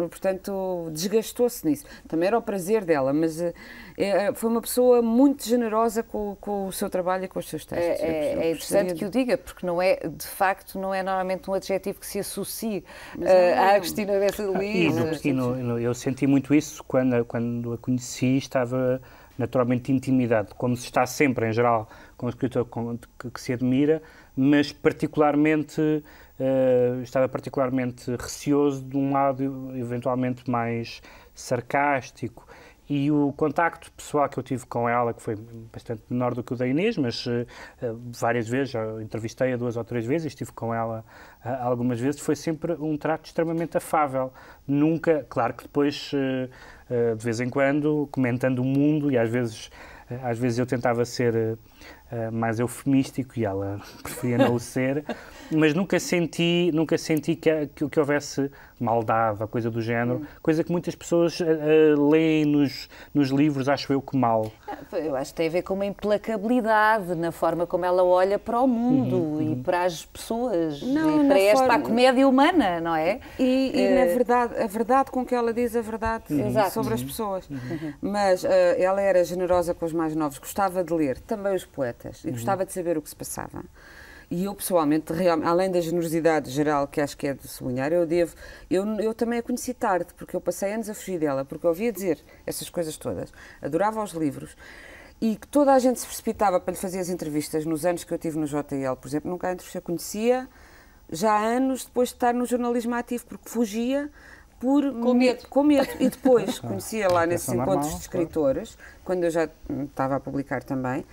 Portanto, desgastou-se nisso. Também era o prazer dela, mas foi uma pessoa muito generosa com o seu trabalho e com os seus textos. É interessante que o diga, porque não é, de facto, não é normalmente um adjetivo que se associe à Agostina Bessa Luís. Eu senti muito isso quando a conheci, estava naturalmente de intimidade, como se está sempre, em geral, com um escritor que se admira, mas estava particularmente receoso de um lado eventualmente mais sarcástico, e o contacto pessoal que eu tive com ela, que foi bastante menor do que o da Inês, mas várias vezes, já entrevistei-a 2 ou 3 vezes, estive com ela algumas vezes, foi sempre um trato extremamente afável. Nunca, claro que depois, de vez em quando, comentando o mundo, e às vezes eu tentava ser mais eufemístico e ela preferia não o ser, mas nunca senti que houvesse maldade ou coisa do género, coisa que muitas pessoas leem nos livros, acho eu, que mal. Eu acho que tem a ver com uma implacabilidade na forma como ela olha para o mundo e para as pessoas, para a comédia humana, não é? E na verdade, a verdade com que ela diz a verdade sobre as pessoas. Mas ela era generosa com os mais novos, gostava de ler também os poetas e gostava de saber o que se passava. E eu, pessoalmente, além da generosidade geral, que acho que é de sublinhar, eu também a conheci tarde, porque eu passei anos a fugir dela, porque eu ouvia dizer essas coisas todas, adorava os livros, e que toda a gente se precipitava para lhe fazer as entrevistas nos anos que eu tive no JL, por exemplo, nunca a entrevista eu conhecia, já há anos depois de estar no jornalismo ativo, porque fugia com medo. E depois conhecia lá nesses encontros de escritores, quando eu já estava a publicar também,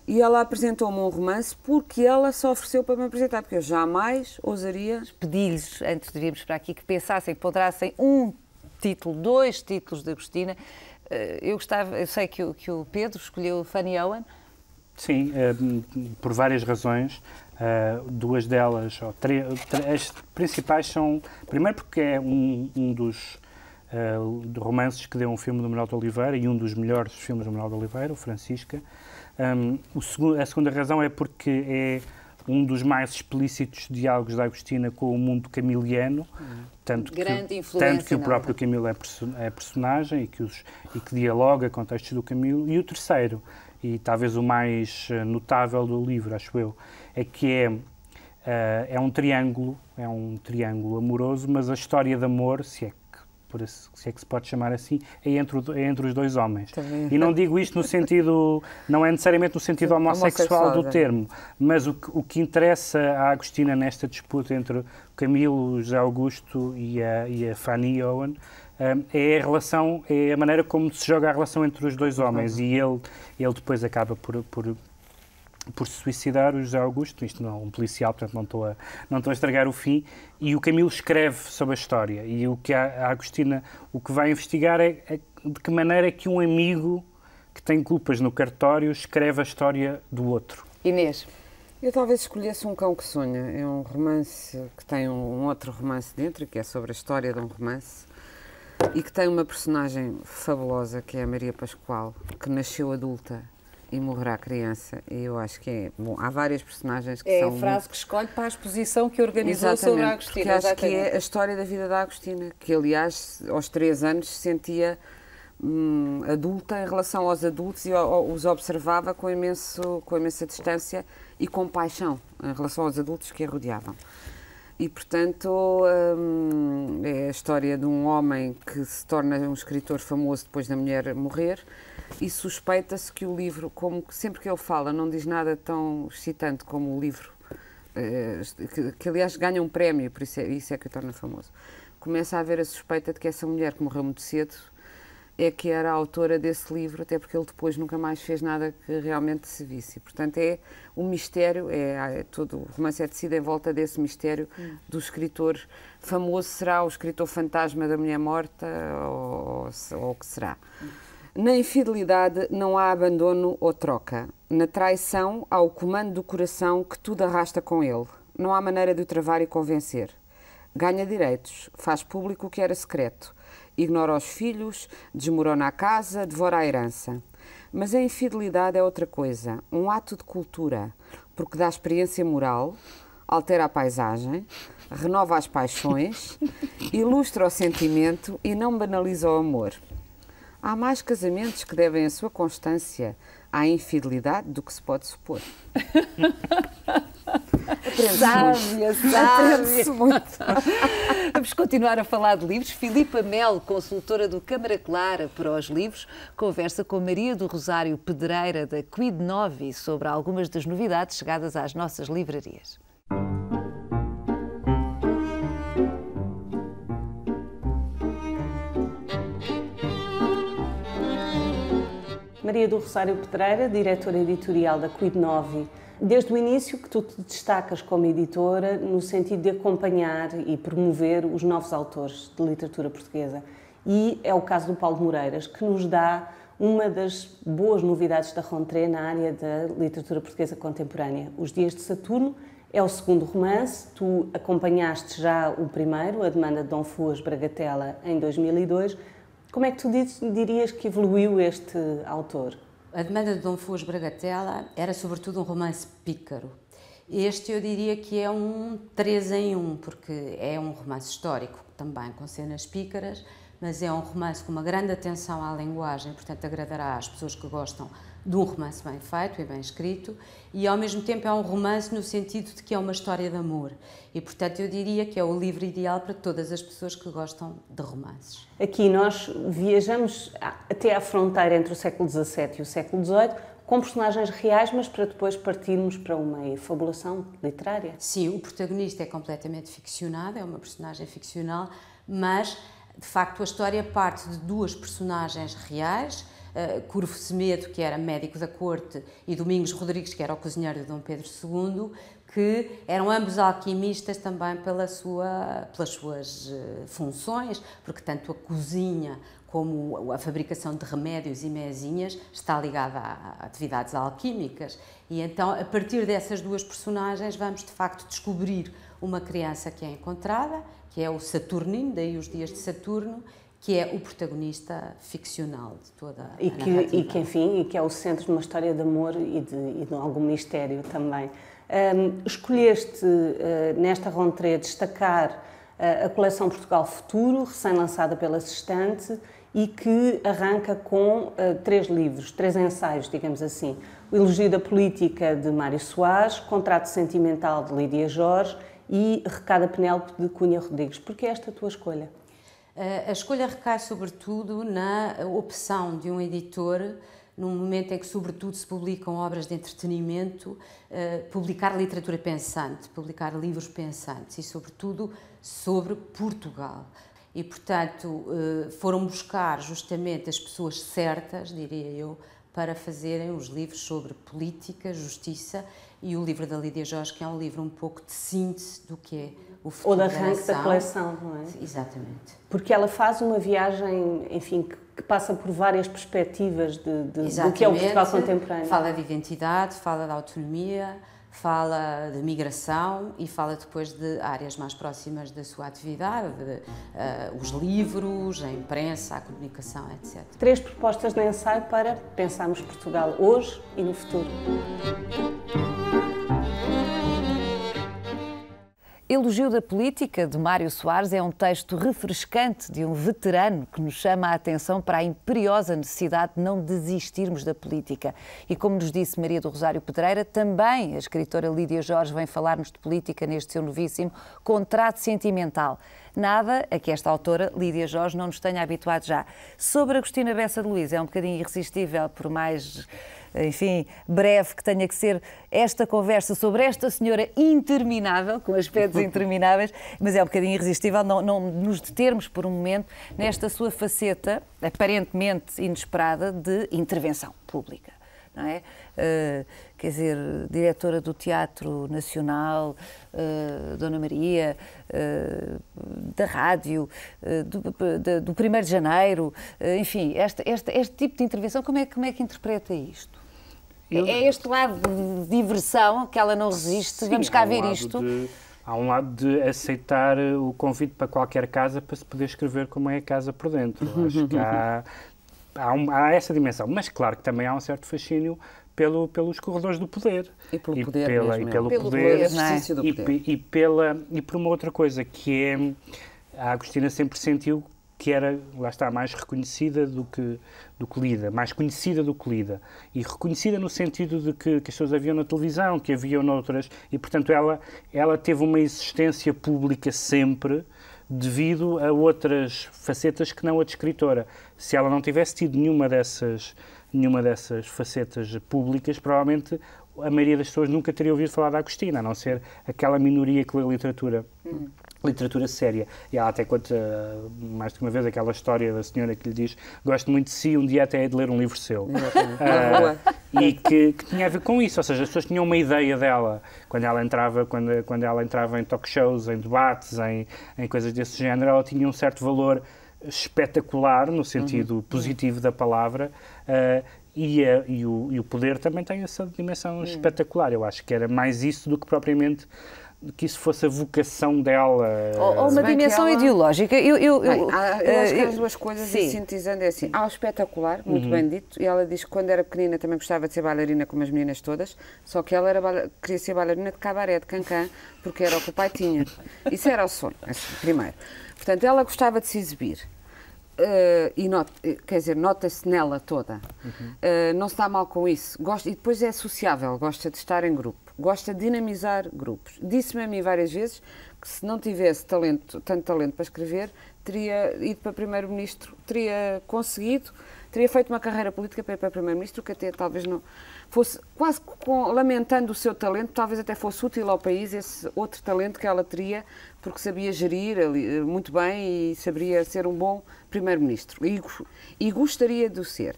e ela apresentou-me um romance porque ela se ofereceu para me apresentar, porque eu jamais ousaria... Pedi-lhes, antes de virmos para aqui, que pensassem, que ponderassem um título, 2 títulos de Agostina. Eu sei que o Pedro escolheu Fanny Owen. Sim, por várias razões. 2 delas, ou 3, as principais são... Primeiro porque é um dos romances que deu um filme do Manuel de Oliveira, e um dos melhores filmes do Manuel de Oliveira, o Francisca. A segunda razão é porque é um dos mais explícitos diálogos da Agostina com o mundo camiliano, tanto que o próprio Camilo é personagem e que dialoga com textos do Camilo. E o terceiro, e talvez o mais notável do livro, acho eu, é que é um triângulo amoroso, mas a história de amor, se é que se pode chamar assim, é entre os 2 homens. Também. E não digo isto no sentido, não é necessariamente no sentido homossexual do termo, mas o que interessa à Agostina nesta disputa entre o Camilo, o José Augusto e a Fanny Owen, é a maneira como se joga a relação entre os 2 homens, e ele depois acaba por se suicidar, o José Augusto. Isto não é um policial, portanto não estou a estragar o fim, e o Camilo escreve sobre a história, e o que a Agostina o que vai investigar é de que maneira é que um amigo que tem culpas no cartório escreve a história do outro. Inês? Eu talvez escolhesse Um Cão que Sonha. É um romance que tem um outro romance dentro, que é sobre a história de um romance, e que tem uma personagem fabulosa, que é a Maria Pascoal, que nasceu adulta e morrerá criança, e eu acho que é bom. Há várias personagens que são... É a frase que escolhe para a exposição que organizou sobre a Agostina. Porque acho que é a história da vida da Agostina, que aliás aos 3 anos se sentia adulta em relação aos adultos e os observava com imensa distância e com paixão em relação aos adultos que a rodeavam. E, portanto, é a história de um homem que se torna um escritor famoso depois da mulher morrer, e suspeita-se que o livro, como sempre que ele fala, não diz nada tão excitante como o livro, que aliás ganha um prémio, por isso é que o torna famoso. Começa a haver a suspeita de que essa mulher que morreu muito cedo é que era a autora desse livro, até porque ele depois nunca mais fez nada que realmente se visse. Portanto, é um mistério, todo o romance é tecido em volta desse mistério do escritor famoso. Será o escritor fantasma da mulher morta ou o que será? Na infidelidade não há abandono ou troca. Na traição há o comando do coração que tudo arrasta com ele. Não há maneira de o travar e convencer. Ganha direitos, faz público o que era secreto ignora os filhos, desmorona a casa, devora a herança. Mas a infidelidade é outra coisa, um ato de cultura, porque dá experiência moral, altera a paisagem, renova as paixões, ilustra o sentimento e não banaliza o amor. Há mais casamentos que devem a sua constância à infidelidade do que se pode supor. Aprende-se muito. Vamos continuar a falar de livros. Filipa Melo, consultora do Câmara Clara para os livros, conversa com Maria do Rosário Pedreira, da Quid Novi, sobre algumas das novidades chegadas às nossas livrarias. Maria do Rosário Pedreira, diretora editorial da Quid Novi. Desde o início que tu te destacas como editora no sentido de acompanhar e promover os novos autores de literatura portuguesa. E é o caso do Paulo de Moreiras, que nos dá uma das boas novidades da Rentrée na área da literatura portuguesa contemporânea. Os Dias de Saturno é o segundo romance, tu acompanhaste já o primeiro, A Demanda de Dom Fuas Bragatela, em 2002. Como é que tu dirias que evoluiu este autor? A Demanda de Dom Fuas Bragatela era sobretudo um romance pícaro. Este eu diria que é um 3 em 1, porque é um romance histórico também com cenas pícaras, mas é um romance com uma grande atenção à linguagem, portanto agradará às pessoas que gostam de um romance bem feito e bem escrito, e ao mesmo tempo é um romance no sentido de que é uma história de amor. E portanto eu diria que é o livro ideal para todas as pessoas que gostam de romances. Aqui nós viajamos até à fronteira entre o século XVII e o século XVIII, com personagens reais, mas para depois partirmos para uma efabulação literária. Sim, o protagonista é completamente ficcionado, é uma personagem ficcional, mas de facto a história parte de duas personagens reais, Curvo Semedo, que era médico da corte, e Domingos Rodrigues, que era o cozinheiro de Dom Pedro II, que eram ambos alquimistas também pelas suas funções, porque tanto a cozinha como a fabricação de remédios e mezinhas está ligada a atividades alquímicas. E então, a partir dessas duas personagens, vamos de facto descobrir uma criança que é encontrada, que é o Saturnino, daí os Dias de Saturno, que é o protagonista ficcional de toda a narrativa. E que é o centro de uma história de amor e de algum mistério também. Escolheste nesta Rentrée destacar a coleção Portugal Futuro, recém-lançada pela Sextante, e que arranca com 3 livros, 3 ensaios, digamos assim. O Elogio da Política, de Mário Soares, Contrato Sentimental, de Lídia Jorge e Recado a Penélope, de Cunha Rodrigues. Por que esta tua escolha? A escolha recai sobretudo na opção de um editor, num momento em que sobretudo se publicam obras de entretenimento, publicar literatura pensante, publicar livros pensantes e sobretudo sobre Portugal. E portanto foram buscar justamente as pessoas certas, diria eu, para fazerem os livros sobre política, justiça, e o livro da Lídia Jorge, que é um livro um pouco de síntese do que é o futuro ou de arranque da coleção, não é? Exatamente. Porque ela faz uma viagem, enfim, que passa por várias perspectivas do que é o Portugal contemporâneo. Fala de identidade, fala da autonomia, fala de migração e fala depois de áreas mais próximas da sua atividade, os livros, a imprensa, a comunicação, etc. 3 propostas de ensaio para pensarmos Portugal hoje e no futuro. Elogio da Política, de Mário Soares, é um texto refrescante de um veterano que nos chama a atenção para a imperiosa necessidade de não desistirmos da política. E como nos disse Maria do Rosário Pedreira, também a escritora Lídia Jorge vem falar-nos de política neste seu novíssimo Contrato Sentimental. Nada a que esta autora, Lídia Jorge, não nos tenha habituado já. Sobre Agostina Bessa de Luís, é um bocadinho irresistível, por mais, enfim, breve que tenha que ser esta conversa sobre esta senhora interminável, com aspectos intermináveis, mas é um bocadinho irresistível não nos determos por um momento nesta sua faceta, aparentemente inesperada, de intervenção pública. Não é? Quer dizer, diretora do Teatro Nacional, Dona Maria, da rádio, do 1º de Janeiro, enfim, este tipo de intervenção, como é que interpreta isto? É este lado de diversão que ela não resiste, sim, vamos cá ver isto. há um lado de aceitar o convite para qualquer casa para se poder escrever como é a casa por dentro. Acho que há essa dimensão. Mas claro que também há um certo fascínio pelos corredores do poder. E pelo poder pelo poder, e por uma outra coisa, que é a Agostina sempre sentiu que era, lá está, mais reconhecida do que lida, mais conhecida do que lida. E reconhecida no sentido de que as pessoas a viam na televisão, que a viam noutras, e portanto ela teve uma existência pública sempre devido a outras facetas que não a de escritora. Se ela não tivesse tido nenhuma dessas facetas públicas, provavelmente a maioria das pessoas nunca teria ouvido falar da Agostina, a não ser aquela minoria que lê literatura séria. E ela até conta, mais de uma vez, aquela história da senhora que lhe diz: gosto muito de si, um dia até é de ler um livro seu. E que tinha a ver com isso, ou seja, as pessoas tinham uma ideia dela quando ela entrava em talk shows, em debates, em coisas desse género. Ela tinha um certo valor espetacular, no sentido positivo da palavra, e o poder também tem essa dimensão espetacular. Eu acho que era mais isso do que propriamente que isso fosse a vocação dela. Ou uma dimensão ideológica. Eu acho que as duas coisas, sintetizando, é assim: há o espetacular, muito bem dito, e ela diz que quando era pequenina também gostava de ser bailarina como as meninas todas, só que ela queria ser bailarina de cabaré, de cancan, porque era o que o pai tinha. Isso era o sonho, primeiro. Portanto, ela gostava de se exibir. Nota-se nela toda. Não se dá mal com isso. E depois é sociável, gosta de estar em grupo, gosta de dinamizar grupos. Disse-me a mim várias vezes que se não tivesse tanto talento para escrever, teria ido para primeiro-ministro, teria feito uma carreira política para ir para primeiro-ministro, que até talvez não fosse, quase lamentando o seu talento, talvez até fosse útil ao país esse outro talento que ela teria, porque sabia gerir muito bem e saberia ser um bom primeiro-ministro. E gostaria de o ser.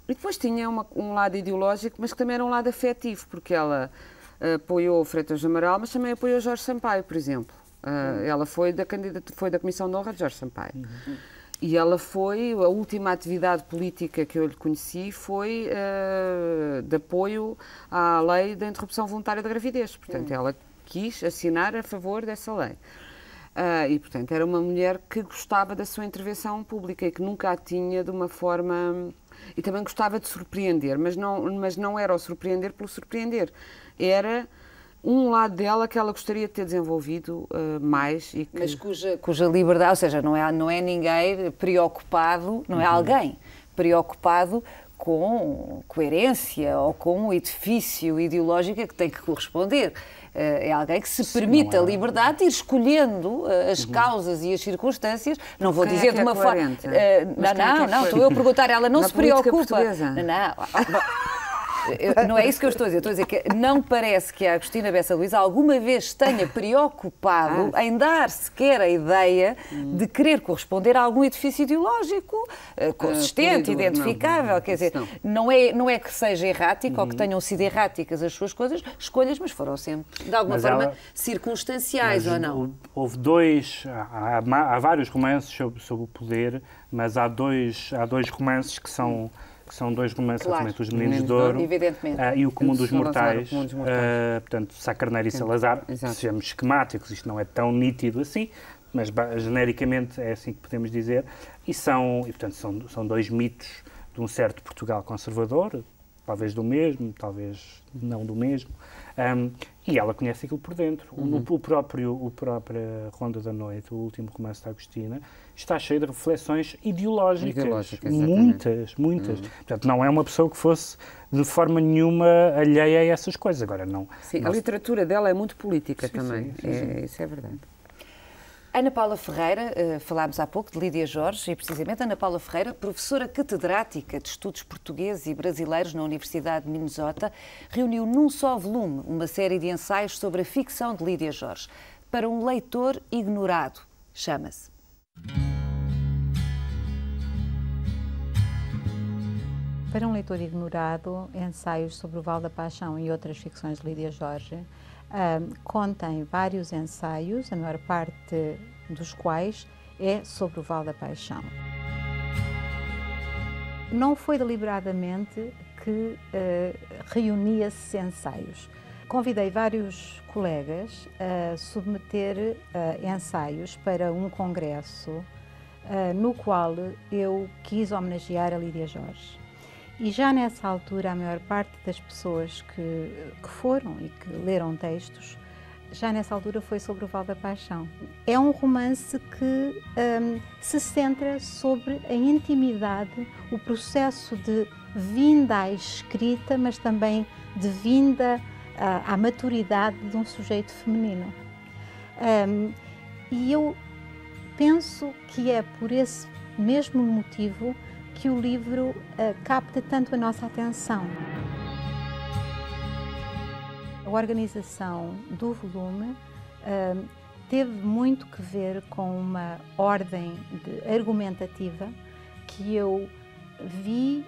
E depois tinha um lado ideológico, mas que também era um lado afetivo, porque ela apoiou o Freitas do Amaral, mas também apoiou Jorge Sampaio, por exemplo. Ela foi da Comissão de Honra de Jorge Sampaio. E ela a última atividade política que eu lhe conheci foi de apoio à lei da interrupção voluntária da gravidez. Portanto, ela quis assinar a favor dessa lei. E, portanto, era uma mulher que gostava da sua intervenção pública e que nunca a tinha de uma forma... E também gostava de surpreender, mas não era o surpreender pelo surpreender. Era um lado dela que ela gostaria de ter desenvolvido mais. Mas cuja liberdade, ou seja, não é ninguém preocupado, não é alguém preocupado com coerência ou com o edifício ideológico que tem que corresponder. É alguém que se permite a liberdade de ir escolhendo as causas e as circunstâncias. Não vou dizer de uma forma... Não, estou eu a perguntar, ela não se preocupa. Não é isso que eu estou a dizer. Estou a dizer que não parece que a Agostina Bessa Luís alguma vez tenha preocupado em dar sequer a ideia de querer corresponder a algum edifício ideológico consistente, identificável. Quer dizer, não é que seja errático ou que tenham sido erráticas as suas escolhas, mas foram sempre, de alguma forma, circunstanciais, ou não? Houve há vários romances sobre o poder, mas há dois romances que são dois romances, claro, Os Meninos de Ouro e O Comum dos Mortais, portanto, Sá Carneiro e Salazar. Sejamos esquemáticos, isto não é tão nítido assim, mas genericamente é assim que podemos dizer, portanto, são dois mitos de um certo Portugal conservador, talvez do mesmo, talvez não do mesmo, e ela conhece aquilo por dentro. O próprio Ronda da Noite, o último romance da Agostina, está cheio de reflexões ideológicas, muitas. Portanto, não é uma pessoa que fosse de forma nenhuma alheia a essas coisas. Agora, não. Sim, a literatura dela é muito política também. Sim. Isso é verdade. Ana Paula Ferreira, falámos há pouco de Lídia Jorge, e precisamente Ana Paula Ferreira, professora catedrática de Estudos Portugueses e Brasileiros na Universidade de Minnesota, reuniu num só volume uma série de ensaios sobre a ficção de Lídia Jorge. Para um leitor ignorado, chama-se. Para um leitor ignorado, ensaios sobre o Vale da Paixão e outras ficções de Lídia Jorge contém vários ensaios, a maior parte dos quais é sobre o Vale da Paixão. Não foi deliberadamente que reunia-se ensaios. convidei vários colegas a submeter ensaios para um congresso no qual eu quis homenagear a Lídia Jorge. E já nessa altura, a maior parte das pessoas que foram e que leram textos, já nessa altura foi sobre o Val da Paixão. É um romance que se centra sobre a intimidade, o processo de vinda à escrita, mas também de vinda à maturidade de um sujeito feminino. E eu penso que é por esse mesmo motivo que o livro capta tanto a nossa atenção. A organização do volume teve muito que ver com uma ordem argumentativa que eu vi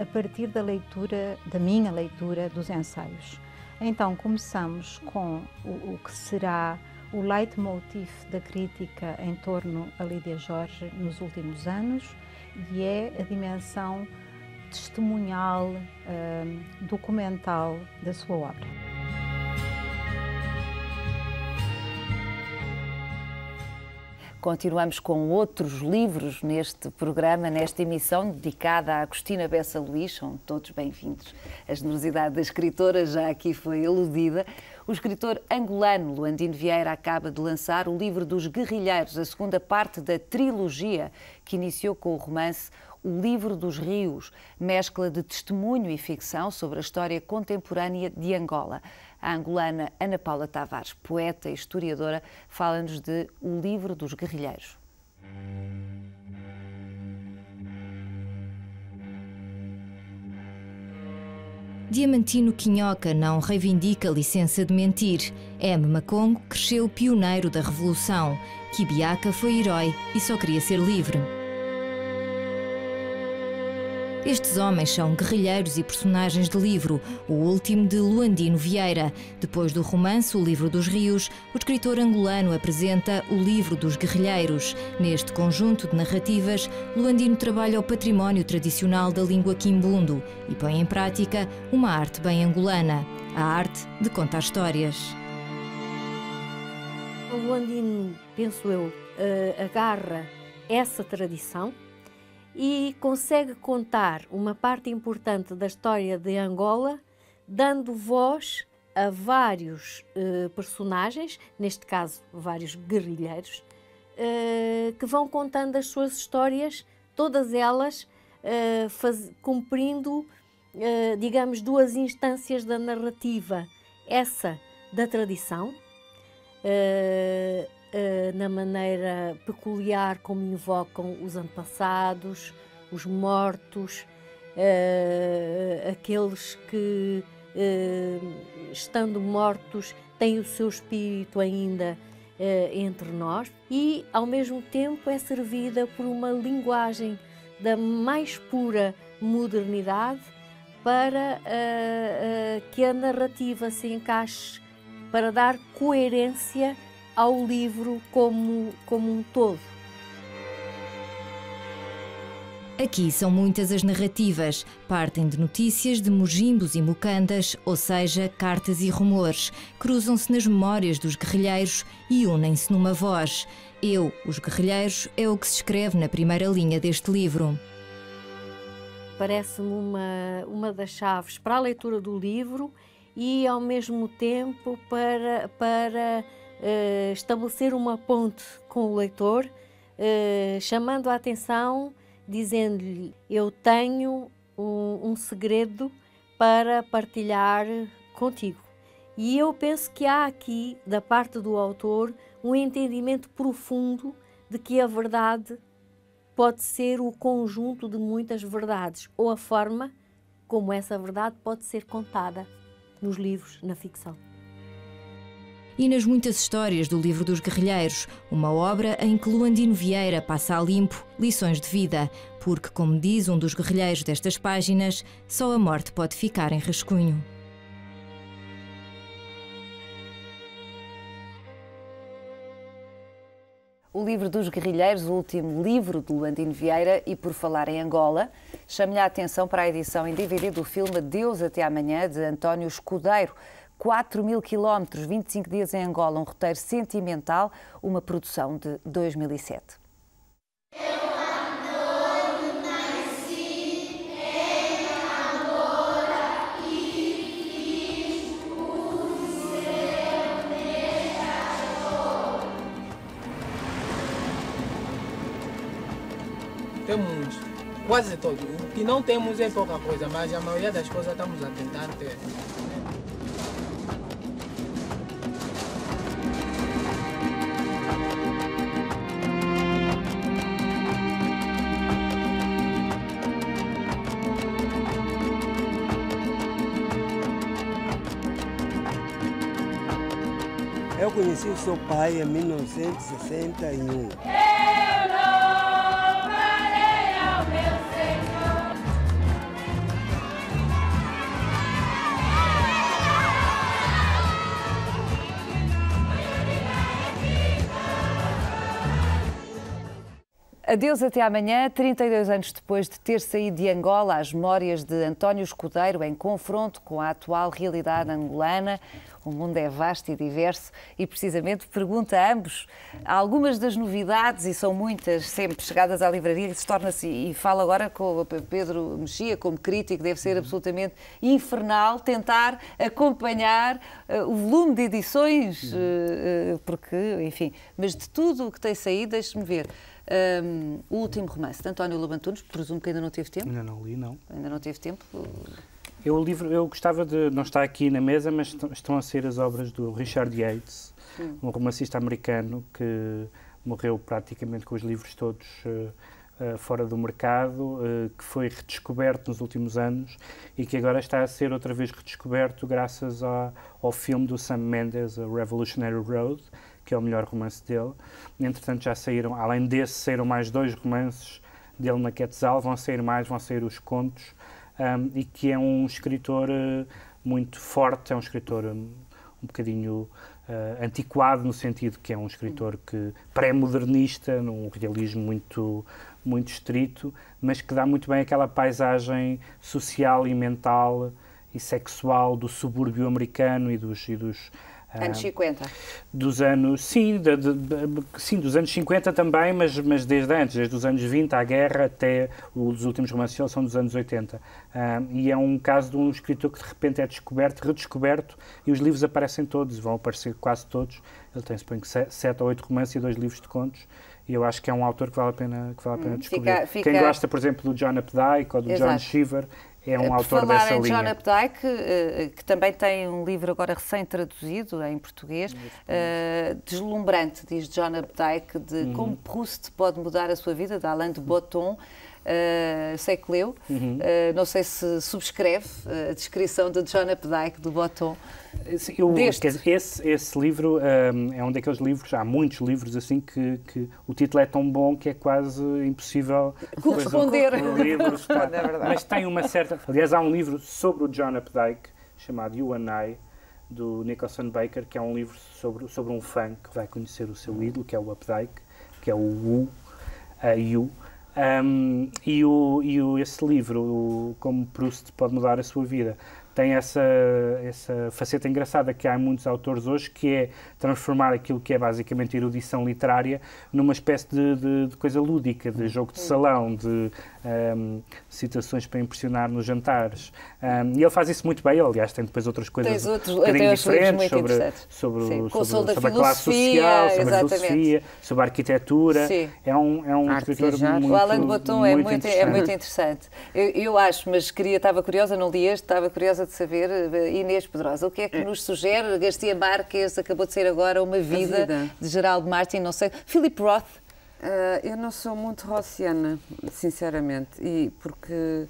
a partir da minha leitura dos ensaios. Então começamos com o que será o leitmotiv da crítica em torno a Lídia Jorge nos últimos anos, e é a dimensão testemunhal, documental da sua obra. Continuamos com outros livros neste programa, nesta emissão dedicada a Agostina Bessa Luís. São todos bem-vindos. A generosidade da escritora já aqui foi eludida. O escritor angolano Luandino Vieira acaba de lançar o livro dos Guerrilheiros, a segunda parte da trilogia que iniciou com o romance O Livro dos Rios, mescla de testemunho e ficção sobre a história contemporânea de Angola. A angolana Ana Paula Tavares, poeta e historiadora, fala-nos de O Livro dos Guerrilheiros. Diamantino Quinhoca não reivindica licença de mentir. M. Macongo cresceu pioneiro da Revolução. Kibiaka foi herói e só queria ser livre. Estes homens são guerrilheiros e personagens de livro, o último de Luandino Vieira. Depois do romance O Livro dos Rios, o escritor angolano apresenta O Livro dos Guerrilheiros. Neste conjunto de narrativas, Luandino trabalha o património tradicional da língua quimbundo e põe em prática uma arte bem angolana, a arte de contar histórias. O Luandino, penso eu, agarra essa tradição e consegue contar uma parte importante da história de Angola, dando voz a vários personagens, neste caso vários guerrilheiros, que vão contando as suas histórias, todas elas cumprindo, digamos, duas instâncias da narrativa. Essa da tradição, na maneira peculiar como invocam os antepassados, os mortos, aqueles que, estando mortos, têm o seu espírito ainda entre nós, e, ao mesmo tempo, é servida por uma linguagem da mais pura modernidade para que a narrativa se encaixe, para dar coerência ao livro como um todo. Aqui são muitas as narrativas, partem de notícias de mojimbos e mucandas, ou seja, cartas e rumores, cruzam-se nas memórias dos guerrilheiros e unem-se numa voz. Eu, os guerrilheiros, é o que se escreve na primeira linha deste livro. Parece-me uma das chaves para a leitura do livro e, ao mesmo tempo, para estabelecer uma ponte com o leitor, chamando a atenção, dizendo-lhe: eu tenho um segredo para partilhar contigo. E eu penso que há aqui, da parte do autor, um entendimento profundo de que a verdade pode ser o conjunto de muitas verdades, ou a forma como essa verdade pode ser contada nos livros, na ficção. E nas muitas histórias do Livro dos Guerrilheiros, uma obra em que Luandino Vieira passa a limpo lições de vida, porque, como diz um dos guerrilheiros destas páginas, só a morte pode ficar em rascunho. O Livro dos Guerrilheiros, o último livro de Luandino Vieira, e por falar em Angola, chamo-lhe a atenção para a edição em DVD do filme Deus até amanhã, de António Escudeiro, 4.000 quilómetros, 25 dias em Angola, um roteiro sentimental, uma produção de 2007. Temos quase todo. O que não temos é pouca coisa, mas a maioria das coisas estamos a tentar ter. Eu conheci o seu pai em 1961. Adeus até amanhã, 32 anos depois de ter saído de Angola, as memórias de António Escudeiro em confronto com a atual realidade angolana. O mundo é vasto e diverso e, precisamente, pergunta a ambos algumas das novidades, e são muitas, sempre chegadas à livraria, que se torna-se, e falo agora com o Pedro Mexia, como crítico, deve ser absolutamente infernal tentar acompanhar o volume de edições, porque, enfim, mas de tudo o que tem saído, deixe-me ver. O último romance de António Lobo Antunes, presumo que ainda não teve tempo. Ainda não li, não. Ainda não teve tempo. Eu gostava de, não está aqui na mesa, mas estão a sair as obras do Richard Yates, um romancista americano que morreu praticamente com os livros todos fora do mercado, que foi redescoberto nos últimos anos e que agora está a ser outra vez redescoberto graças ao filme do Sam Mendes, A Revolutionary Road, que é o melhor romance dele. Entretanto, já saíram, além desse, saíram mais 2 romances dele na Quetzal, vão sair os contos, e que é um escritor muito forte, é um escritor um bocadinho antiquado, no sentido que é um escritor pré-modernista, num realismo muito estrito, mas que dá muito bem aquela paisagem social e mental e sexual do subúrbio americano e dos anos 50. Dos anos, sim, sim, dos anos 50 também, mas desde antes, desde os anos 20, à guerra, até os últimos romances dele são dos anos 80. E é um caso de um escritor que de repente é redescoberto, e os livros aparecem todos, vão aparecer quase todos. Ele tem, suponho que 7 ou 8 romances e 2 livros de contos, e eu acho que é um autor que vale a pena descobrir. Quem gosta, por exemplo, do John Updike ou do John Cheever, é um autor dessa linha. Por falar em John Updike, que também tem um livro agora recém-traduzido em português, deslumbrante, diz John Updike, de como Proust pode mudar a sua vida, de Alain de Botton. Sei que leu, não sei se subscreve a descrição de John Updike, do Botton. Esse livro é um daqueles livros, há muitos livros assim que o título é tão bom que é quase impossível corresponder. Mas tem uma certa... Aliás, há um livro sobre o John Updike chamado You and I, do Nicholson Baker, que é um livro sobre um fã que vai conhecer o seu ídolo, que é o Updike, que é o You. Esse livro, Como Proust Pode Mudar a Sua Vida, tem essa faceta engraçada que há em muitos autores hoje, que é transformar aquilo que é basicamente erudição literária numa espécie de coisa lúdica, de jogo de salão, de citações para impressionar nos jantares. E ele faz isso muito bem. Ele, aliás, tem depois outras coisas um bocadinho diferentes sobre a classe social, sobre a filosofia, sobre a arquitetura. Sim. É um escritor muito... O Alain de Botton é muito interessante. Eu acho, mas estava curiosa, não li este, estava curiosa de saber, Inês Pedrosa, o que é que nos sugere? Garcia Marques, acabou de sair agora Uma Vida, de Gerald Martin, não sei. Philip Roth? Eu não sou muito rossiana, sinceramente, porque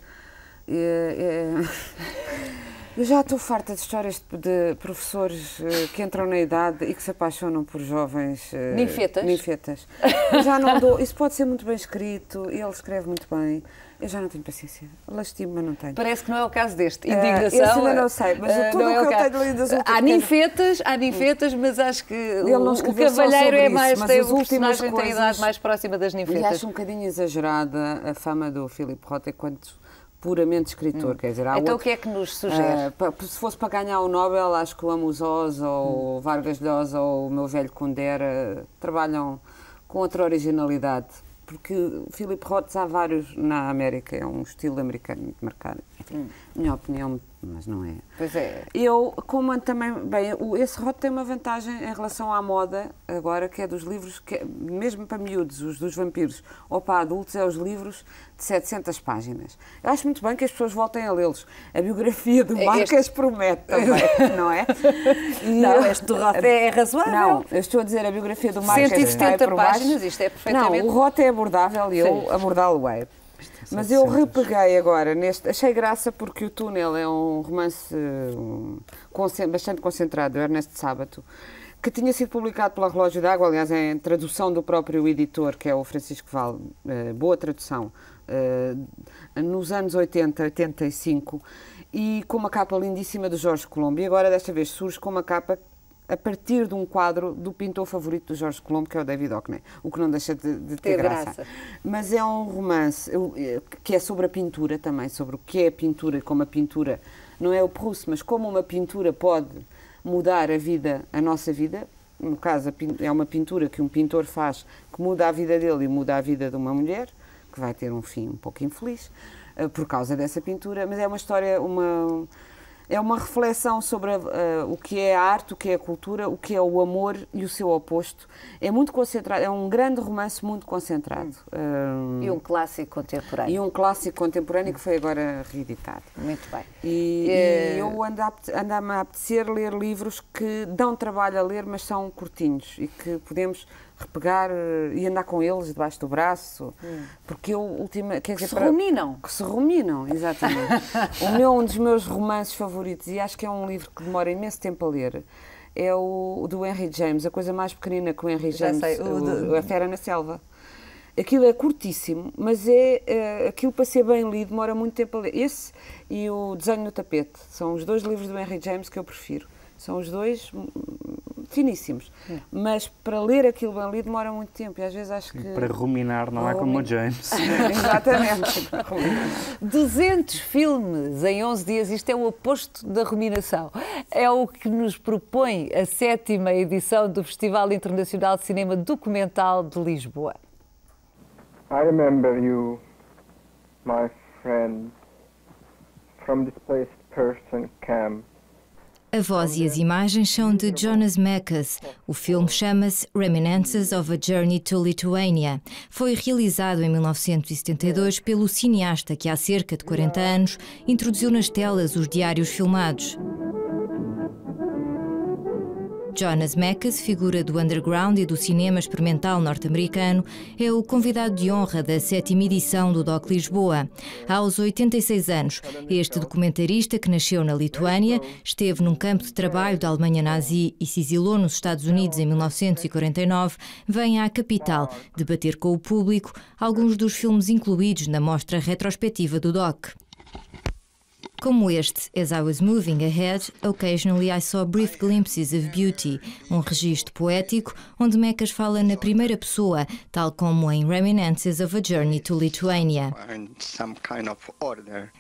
eu já estou farta de histórias de professores que entram na idade e que se apaixonam por jovens... ninfetas. Eu já não dou... Isso pode ser muito bem escrito, ele escreve muito bem. Eu já não tenho paciência. Lastimo, mas não tenho. Parece que não é o caso deste. Indignação... Esse ainda não sei, mas tudo o que eu tenho lido das últimas... Há ninfetas, mas acho que o cavalheiro é mais... O personagem tem a idade mais próxima das ninfetas. E acho um bocadinho exagerada a fama do Philip Roth enquanto puramente escritor. Quer dizer, então o que é que nos sugere? Se fosse para ganhar o Nobel, acho que o Amos Oz ou o Vargas Llosa ou o meu velho Kundera trabalham com outra originalidade. Porque Philip Roth há vários na América, é um estilo americano muito marcado. Enfim, minha opinião, mas não é. Pois é. Eu, como também, bem, esse Roth tem uma vantagem em relação à moda, agora, que é dos livros, mesmo para miúdos, os dos vampiros, ou para adultos, é os livros de 700 páginas. Eu acho muito bem que as pessoas voltem a lê-los. A biografia do Marques promete também, não é? Não, este do Roth é razoável. Não, eu estou a dizer, a biografia do Marques 170 páginas, isto é perfeitamente... Não, o Roth é abordável e eu abordá-lo-ei. Mas eu repeguei agora neste... Achei graça porque O Túnel é um romance bastante concentrado, do Ernesto Sábato, que tinha sido publicado pela Relógio d'Água, aliás, em tradução do próprio editor, que é o Francisco Val, boa tradução, nos anos 80, 85, e com uma capa lindíssima do Jorge Colombo. E agora, desta vez, surge com uma capa a partir de um quadro do pintor favorito do Jorge Colombo, que é o David Hockney, o que não deixa de ter graça. Mas é um romance que é sobre a pintura também, sobre o que é a pintura, como a pintura, não é o Proust, mas como uma pintura pode mudar a nossa vida. No caso, é uma pintura que um pintor faz que muda a vida dele e muda a vida de uma mulher, que vai ter um fim um pouco infeliz por causa dessa pintura, mas é uma história, é uma reflexão sobre o que é a arte, o que é a cultura, o que é o amor e o seu oposto. É muito concentrado, é um grande romance muito concentrado. E um clássico contemporâneo. E um clássico contemporâneo que foi agora reeditado. Muito bem. E eu ando-me a apetecer ler livros que dão trabalho a ler, mas são curtinhos e que podemos repegar e andar com eles debaixo do braço, porque que se ruminam. Que se ruminam, exatamente. Um dos meus romances favoritos, e acho que é um livro que demora imenso tempo a ler, é o do Henry James, A Coisa Mais Pequenina que o Henry James, A Fera na Selva. Aquilo é curtíssimo, mas aquilo para ser bem lido demora muito tempo a ler. Esse e o Desenho no Tapete são os dois livros do Henry James que eu prefiro. São os dois finíssimos, mas para ler aquilo bem lido demora muito tempo e às vezes acho que... Para ruminar não é como o James. Exatamente. 200 filmes em 11 dias, isto é o oposto da ruminação. É o que nos propõe a 7ª edição do Festival Internacional de Cinema Documental de Lisboa. I remember you, my friend, from displaced person camp. A voz e as imagens são de Jonas Mekas. O filme chama-se Reminiscences of a Journey to Lithuania. Foi realizado em 1972 pelo cineasta que há cerca de 40 anos introduziu nas telas os diários filmados. Jonas Mekas, figura do underground e do cinema experimental norte-americano, é o convidado de honra da 7ª edição do DOC Lisboa. Aos 86 anos, este documentarista, que nasceu na Lituânia, esteve num campo de trabalho da Alemanha nazi e se exilou nos Estados Unidos em 1949, vem à capital debater com o público alguns dos filmes incluídos na mostra retrospectiva do DOC. Como este, As I Was Moving Ahead, Occasionally I Saw Brief Glimpses of Beauty, um registro poético onde Mekas fala na primeira pessoa, tal como em Reminiscences of a Journey to Lithuania.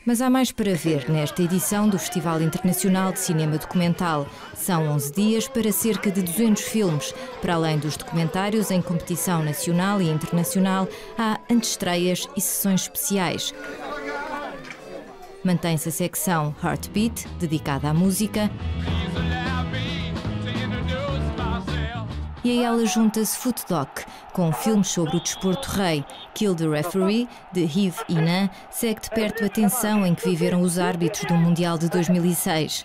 Mas há mais para ver nesta edição do Festival Internacional de Cinema Documental. São 11 dias para cerca de 200 filmes. Para além dos documentários em competição nacional e internacional, há antestreias e sessões especiais. Mantém-se a secção Heartbeat, dedicada à música, e a ela junta-se Footdoc, com filmes sobre o desporto rei. Kill the Referee, de Yves Inan, segue de perto a tensão em que viveram os árbitros do Mundial de 2006.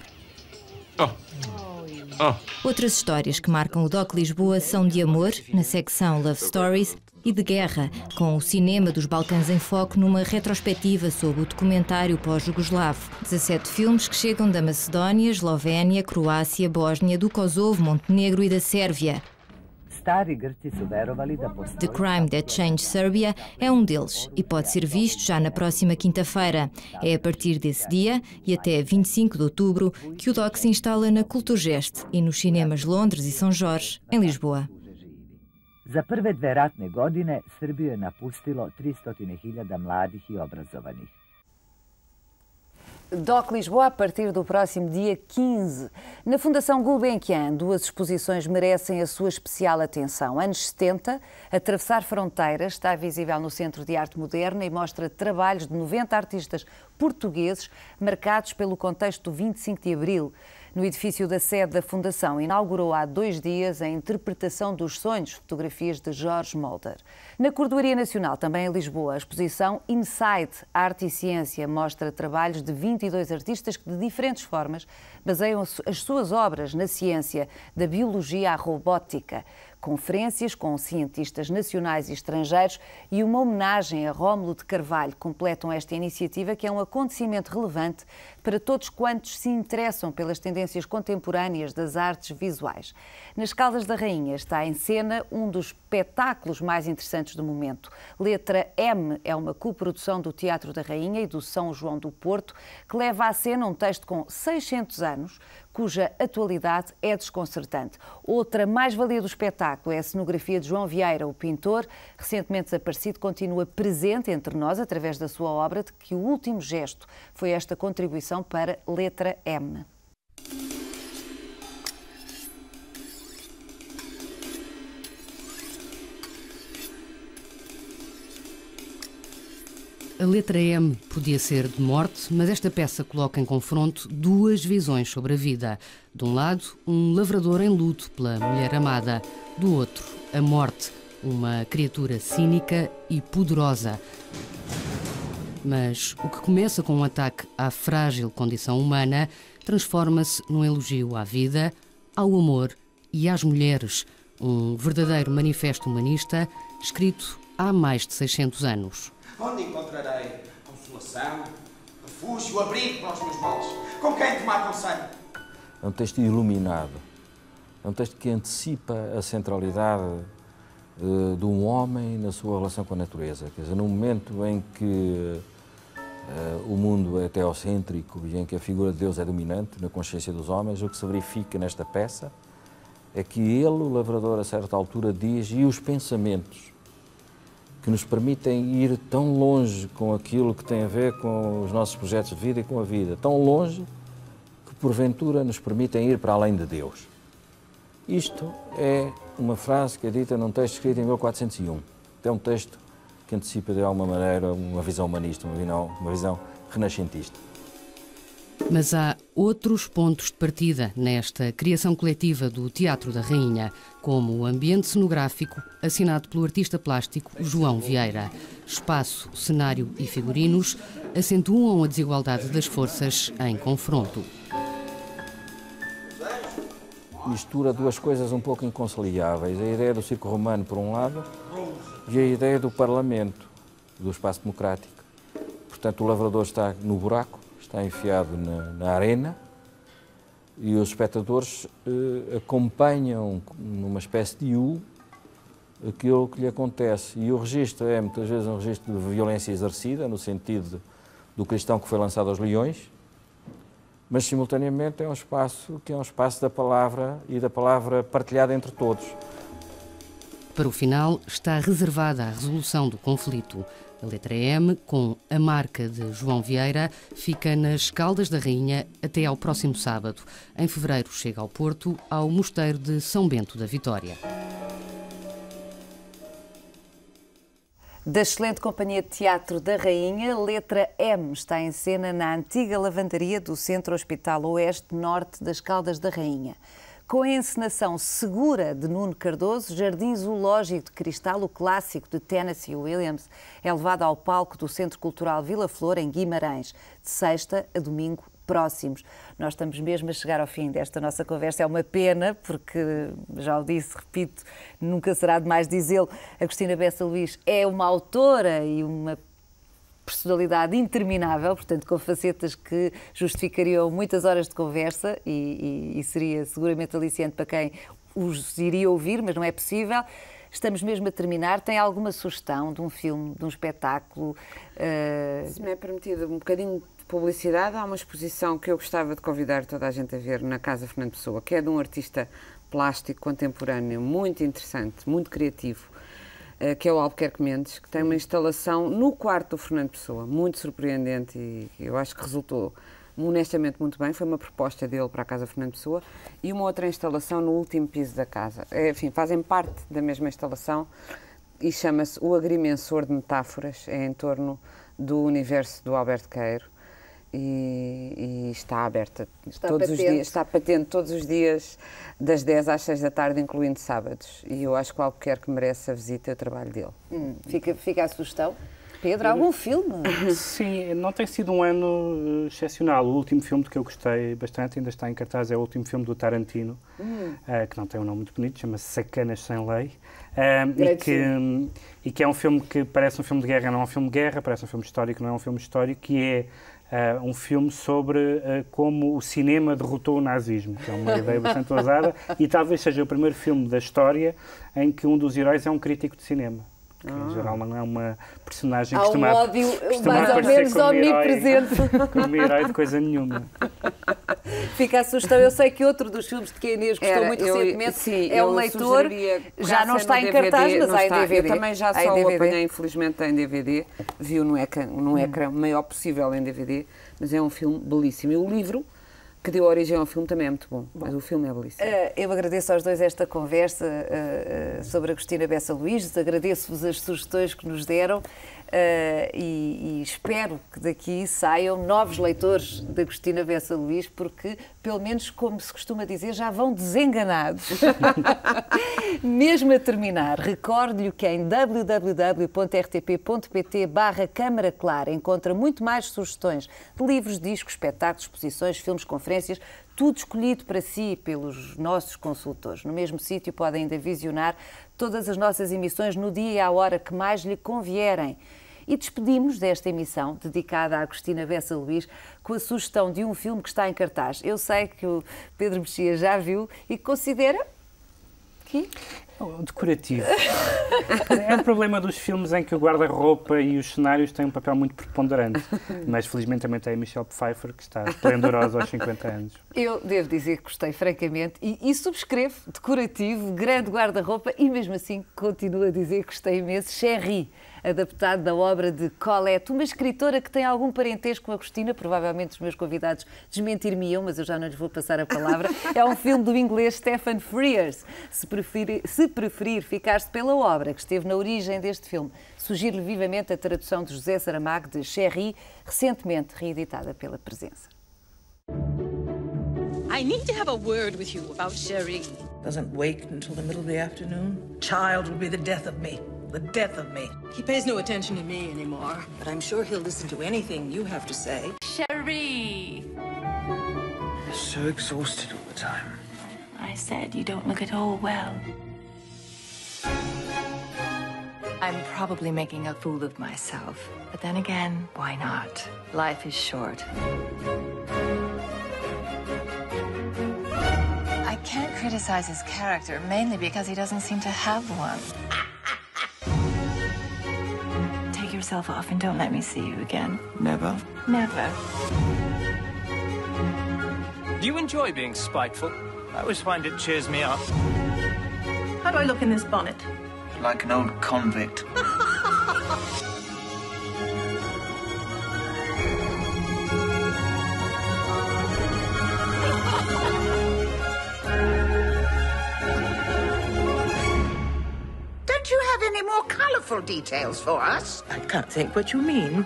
Outras histórias que marcam o DOC Lisboa são de amor, na secção Love Stories, e de guerra, com o cinema dos Balcãs em foco numa retrospectiva sobre o documentário pós-jugoslavo. 17 filmes que chegam da Macedónia, Eslovénia, Croácia, Bósnia, do Kosovo, Montenegro e da Sérvia. The Crime That Changed Serbia é um deles e pode ser visto já na próxima quinta-feira. É a partir desse dia e até 25 de outubro que o DOC se instala na Kulturgest e nos cinemas Londres e São Jorge, em Lisboa. Za prve 2 ratne godine Srbiju je napustilo 300.000 mladih I obrazovanih. DOC Lisboa, a partir do próximo dia 15. Na Fundação Gulbenkian, 2 exposições merecem a sua especial atenção. Anos 70, Atravessar Fronteiras, está visível no Centro de Arte Moderna e mostra trabalhos de 90 artistas portugueses marcados pelo contexto do 25 de Abril. No edifício da sede da Fundação, inaugurou há 2 dias a Interpretação dos Sonhos, fotografias de Jorge Mulder. Na Cordoaria Nacional, também em Lisboa, a exposição Inside, Arte e Ciência, mostra trabalhos de 22 artistas que, de diferentes formas, baseiam as suas obras na ciência, da biologia à robótica. Conferências com cientistas nacionais e estrangeiros e uma homenagem a Rómulo de Carvalho completam esta iniciativa, que é um acontecimento relevante para todos quantos se interessam pelas tendências contemporâneas das artes visuais. Nas Caldas da Rainha está em cena um dos espetáculos mais interessantes do momento. Letra M é uma coprodução do Teatro da Rainha e do São João do Porto, que leva à cena um texto com 600 anos, cuja atualidade é desconcertante. Outra mais-valia do espetáculo é a cenografia de João Vieira, o pintor, recentemente desaparecido, continua presente entre nós através da sua obra, de que o último gesto foi esta contribuição para Letra M. A letra M podia ser de morte, mas esta peça coloca em confronto 2 visões sobre a vida. De um lado, um lavrador em luto pela mulher amada. Do outro, a morte, uma criatura cínica e poderosa. Mas o que começa com um ataque à frágil condição humana transforma-se num elogio à vida, ao amor e às mulheres. Um verdadeiro manifesto humanista escrito há mais de 600 anos. Onde encontrarei consolação, refúgio, abrigo para os meus males? Com quem tomar conselho? É um texto iluminado. É um texto que antecipa a centralidade de um homem na sua relação com a natureza. Quer dizer, no momento em que o mundo é teocêntrico e em que a figura de Deus é dominante na consciência dos homens, o que se verifica nesta peça é que ele, o lavrador, a certa altura diz, e os pensamentos que nos permitem ir tão longe com aquilo que tem a ver com os nossos projetos de vida e com a vida, tão longe que porventura nos permitem ir para além de Deus. Isto é uma frase que é dita num texto escrito em 1401. É um texto que antecipa de alguma maneira uma visão humanista, uma visão renascentista. Mas há outros pontos de partida nesta criação coletiva do Teatro da Rainha, como o ambiente cenográfico assinado pelo artista plástico João Vieira. Espaço, cenário e figurinos acentuam a desigualdade das forças em confronto. Mistura 2 coisas um pouco inconciliáveis. A ideia do circo romano, por um lado, e a ideia do Parlamento, do espaço democrático. Portanto, o lavrador está no buraco, está enfiado na arena e os espectadores acompanham numa espécie de U aquilo que lhe acontece. E o registro é muitas vezes um registro de violência exercida, no sentido do cristão que foi lançado aos leões, mas simultaneamente é um espaço que é um espaço da palavra e da palavra partilhada entre todos. Para o final está reservada a resolução do conflito. A letra M, com a marca de João Vieira, fica nas Caldas da Rainha até ao próximo sábado. Em fevereiro chega ao Porto, ao Mosteiro de São Bento da Vitória. Da excelente companhia de Teatro da Rainha, Letra M está em cena na antiga lavandaria do Centro Hospital Oeste-Norte das Caldas da Rainha. Com a encenação segura de Nuno Cardoso, Jardim Zoológico de Cristal, o clássico de Tennessee Williams, é levado ao palco do Centro Cultural Vila Flor, em Guimarães, de sexta a domingo próximos. Nós estamos mesmo a chegar ao fim desta nossa conversa. É uma pena, porque, já o disse, repito, nunca será demais dizê-lo, Agostina Bessa Luís é uma autora e uma personalidade interminável, portanto, com facetas que justificariam muitas horas de conversa e seria seguramente aliciante para quem os iria ouvir, mas não é possível. Estamos mesmo a terminar. Tem alguma sugestão de um filme, de um espetáculo? Se me é permitido um bocadinho de publicidade, há uma exposição que eu gostava de convidar toda a gente a ver na Casa Fernando Pessoa, que é de um artista plástico contemporâneo muito interessante, muito criativo, que é o Albuquerque Mendes, que tem uma instalação no quarto do Fernando Pessoa, muito surpreendente e eu acho que resultou honestamente muito bem. Foi uma proposta dele para a Casa Fernando Pessoa e uma outra instalação no último piso da casa. Enfim, fazem parte da mesma instalação e chama-se O Agrimensor de Metáforas. É em torno do universo do Alberto Queiro. E está aberta todos os dias, está patente todos os dias, das 10 às 6 da tarde, incluindo sábados. E eu acho que qualquer que mereça a visita, o trabalho dele. Fica a sugestão. Pedro, algum filme? Sim, não tem sido um ano excepcional. O último filme de que eu gostei bastante, ainda está em cartaz, é o último filme do Tarantino, que não tem um nome muito bonito, chama-se Sacanas Sem Lei, e que é um filme que parece um filme de guerra, não é um filme de guerra, parece um filme histórico, não é um filme histórico, que é um filme sobre como o cinema derrotou o nazismo, que é uma ideia bastante ousada, e talvez seja o primeiro filme da história em que um dos heróis é um crítico de cinema. Que, em geral, não é uma personagem que costuma mais ou menos omnipresente. Como herói de coisa nenhuma. Fica a sugestão. Eu sei que outro dos filmes de que a Inês gostou muito recentemente é O Leitor. Já não está em cartaz, mas há em DVD. Eu também já só o apanhei, infelizmente, em DVD. Vi-o num ecrã maior possível em DVD, mas é um filme belíssimo. E o livro que deu origem ao filme também é muito bom, mas o filme é belíssimo. Eu agradeço aos dois esta conversa sobre Agostina Bessa Luís, agradeço-vos as sugestões que nos deram e espero que daqui saiam novos leitores de Agostina Bessa Luís, porque, pelo menos, como se costuma dizer, já vão desenganados. Mesmo a terminar, recordo-lhe que em www.rtp.pt/Câmara Clara encontra muito mais sugestões de livros, discos, espetáculos, exposições, filmes, conferências, tudo escolhido para si pelos nossos consultores. No mesmo sítio pode ainda visionar todas as nossas emissões no dia e à hora que mais lhe convierem. E despedimos desta emissão, dedicada a Agostina Bessa Luís, com a sugestão de um filme que está em cartaz. Eu sei que o Pedro Mexia já viu e considera que... Decorativo. É um problema dos filmes em que o guarda-roupa e os cenários têm um papel muito preponderante. Mas felizmente também tem a Michelle Pfeiffer, que está esplendorosa aos 50 anos. Eu devo dizer que gostei francamente e subscrevo. Decorativo, grande guarda-roupa e mesmo assim continuo a dizer que gostei imenso. Chéri, adaptado da obra de Colette, uma escritora que tem algum parentesco com a Agostina. Provavelmente os meus convidados desmentir-me-iam, mas eu já não lhes vou passar a palavra. É um filme do inglês Stephen Frears. Se preferir ficar-se pela obra que esteve na origem deste filme, sugiro-lhe vivamente a tradução de José Saramago de Chéri, recentemente reeditada pela Presença. I need to have a word with you about Chéri. Doesn't wake until the middle of the afternoon. Child will be the death of me. The death of me. He pays no attention to me anymore. But I'm sure he'll listen to anything you have to say. Chéri! You're so exhausted all the time. I said you don't look at all well. I'm probably making a fool of myself. But then again, why not? Life is short. I can't criticize his character, mainly because he doesn't seem to have one. Take yourself off and don't let me see you again. Never? Never. Do you enjoy being spiteful? I always find it cheers me up. How do I look in this bonnet? Like an old convict. Don't you have any more colourful details for us? I can't think what you mean.